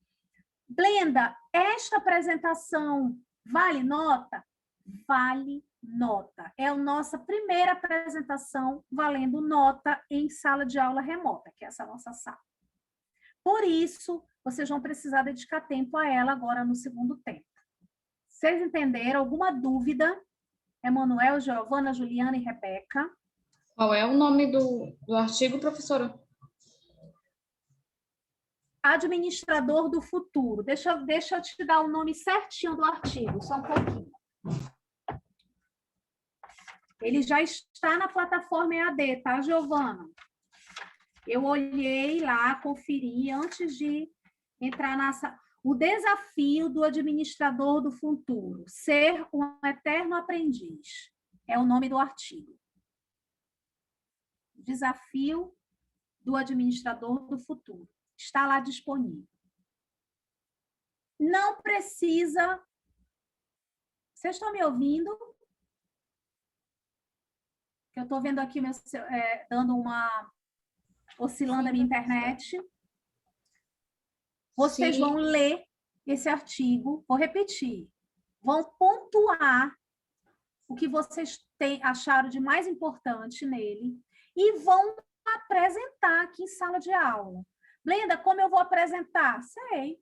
A: Blenda, esta apresentação vale nota? Vale nota. É a nossa primeira apresentação valendo nota em sala de aula remota, que é essa nossa sala. Por isso, vocês vão precisar dedicar tempo a ela agora no segundo tempo. Vocês entenderam? Alguma dúvida? Emanuel, Giovana, Juliana e Rebeca.
D: Qual é o nome do artigo, professora?
A: Administrador do futuro. Deixa eu te dar o nome certinho do artigo, só um pouquinho. Ele já está na plataforma EAD, tá, Giovana? Eu olhei lá, conferi antes de entrar nessa... O desafio do administrador do futuro, ser um eterno aprendiz, é o nome do artigo. Desafio do administrador do futuro. Está lá disponível. Não precisa... Vocês estão me ouvindo? Eu estou vendo aqui, dando uma... oscilando a minha internet. Vocês vão ler esse artigo, vou repetir, vão pontuar o que vocês acharam de mais importante nele e vão apresentar aqui em sala de aula. Blenda, como eu vou apresentar? Sei,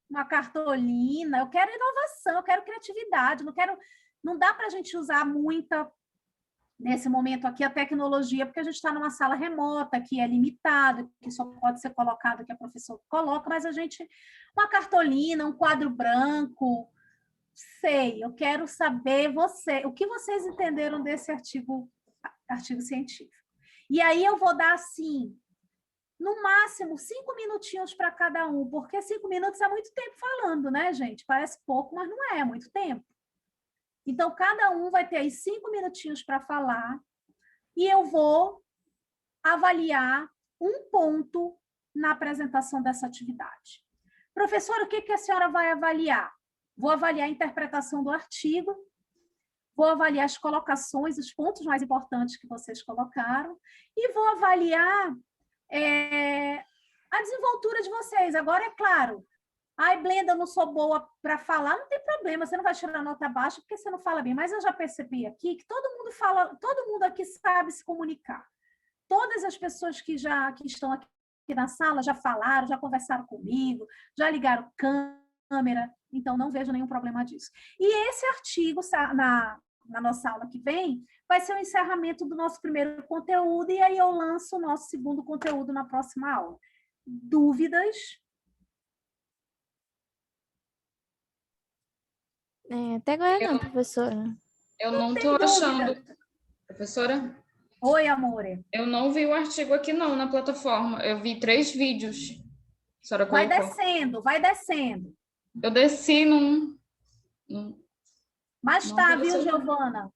A: uma cartolina, eu quero inovação, eu quero criatividade, não dá para a gente usar muita... Nesse momento aqui, a tecnologia, porque a gente está numa sala remota, que é limitado, que só pode ser colocado que a professora coloca, mas a gente... Uma cartolina, um quadro branco, sei, eu quero saber o que vocês entenderam desse artigo científico. E aí eu vou dar, assim, no máximo, 5 minutinhos para cada um, porque 5 minutos é muito tempo falando, né, gente? Parece pouco, mas não é muito tempo. Então, cada um vai ter aí 5 minutinhos para falar e eu vou avaliar um ponto na apresentação dessa atividade. Professora, o que a senhora vai avaliar? Vou avaliar a interpretação do artigo, vou avaliar as colocações, os pontos mais importantes que vocês colocaram e vou avaliar a desenvoltura de vocês. Agora, é claro... Ai, Blenda, eu não sou boa para falar, não tem problema, você não vai tirar nota baixa porque você não fala bem, mas eu já percebi aqui que todo mundo aqui sabe se comunicar. Todas as pessoas que estão aqui na sala já falaram, já conversaram comigo, já ligaram câmera, então não vejo nenhum problema disso. E esse artigo, na nossa aula que vem, vai ser o encerramento do nosso primeiro conteúdo e aí eu lanço o nosso segundo conteúdo na próxima aula. Dúvidas?
E: Até agora não, professora.
D: Eu não estou achando. Professora?
A: Oi, amore.
D: Eu não vi o artigo aqui não, na plataforma. Eu vi 3 vídeos. A senhora
A: vai
D: colocou.
A: descendo, vai descendo.
D: Eu desci num...
A: Mas tá, viu, Giovana?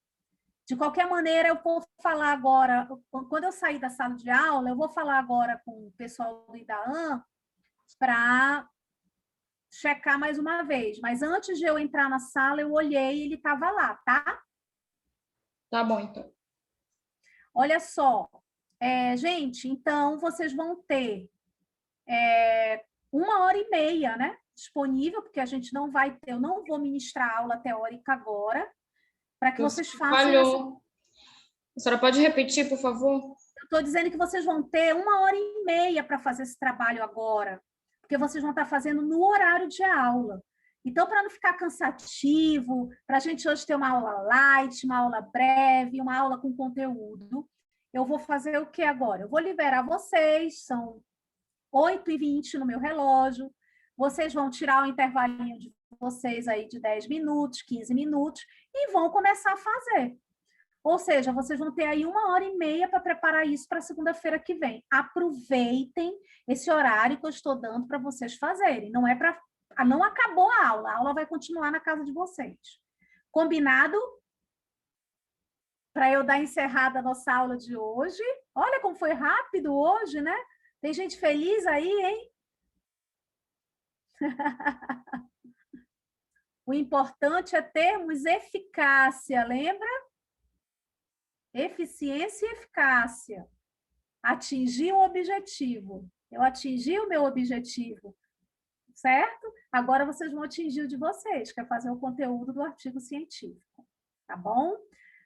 A: De qualquer maneira, eu vou falar agora, quando eu sair da sala de aula, eu vou falar agora com o pessoal do IDAAN para checar mais uma vez. Mas antes de eu entrar na sala, eu olhei e ele estava lá, tá?
D: Tá bom, então.
A: Olha só, gente, então vocês vão ter 1h30, né? Disponível, porque a gente não vai ter, eu não vou ministrar aula teórica agora, para que vocês façam...
D: Falhou. A senhora pode repetir, por favor?
A: Eu estou dizendo que vocês vão ter 1h30 para fazer esse trabalho agora, porque vocês vão estar fazendo no horário de aula. Então, para não ficar cansativo, para a gente hoje ter uma aula light, uma aula breve, uma aula com conteúdo, eu vou fazer o que agora? Eu vou liberar vocês, são 8h20 no meu relógio, vocês vão tirar o intervalinho de vocês aí de 10 minutos, 15 minutos, e vão começar a fazer. Ou seja, vocês vão ter aí 1h30 para preparar isso para segunda-feira que vem. Aproveitem esse horário que eu estou dando para vocês fazerem. Não é para... Não acabou a aula vai continuar na casa de vocês. Combinado? Para eu dar encerrada a nossa aula de hoje. Olha como foi rápido hoje, né? Tem gente feliz aí, hein? O importante é termos eficácia, lembra? Eficiência e eficácia. Atingir um objetivo. Eu atingi o meu objetivo, certo? Agora vocês vão atingir o de vocês, que é fazer o conteúdo do artigo científico, tá bom?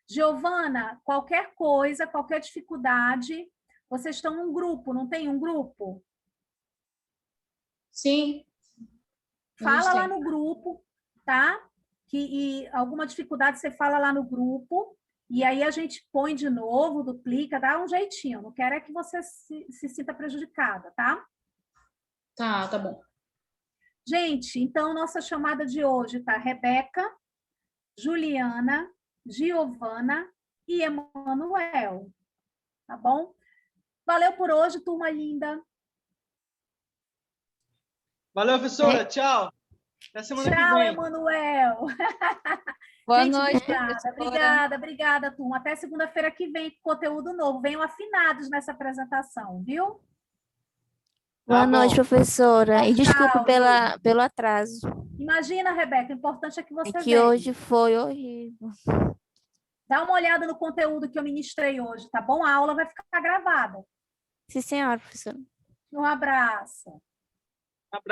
A: Giovana, qualquer coisa, qualquer dificuldade, vocês estão num grupo, não tem um grupo?
D: Sim.
A: Fala lá
D: tem.
A: no grupo, tá? E alguma dificuldade você fala lá no grupo, e aí a gente põe de novo, duplica, dá um jeitinho. Não quero é que você se sinta prejudicada, tá?
D: Tá bom.
A: Gente, então nossa chamada de hoje tá Rebeca, Juliana, Giovana e Emanuel, tá bom? Valeu por hoje, turma linda.
B: Valeu, professora. Tchau. Até semana que
A: Tchau,
B: vem.
A: Emanuel.
C: Boa
A: Gente,
C: noite,
A: obrigada, turma. Até segunda-feira que vem com conteúdo novo. Venham afinados nessa apresentação, viu?
E: Boa noite, professora. E desculpe
A: Tchau,
E: pelo atraso.
A: Imagina, Rebeca, o importante é que
E: É
A: você
E: que
A: veja.
E: hoje foi horrível.
A: Dá uma olhada no conteúdo que eu ministrei hoje, tá bom? A aula vai ficar gravada.
E: Sim, senhora, professora.
A: Um abraço.
B: Abraço.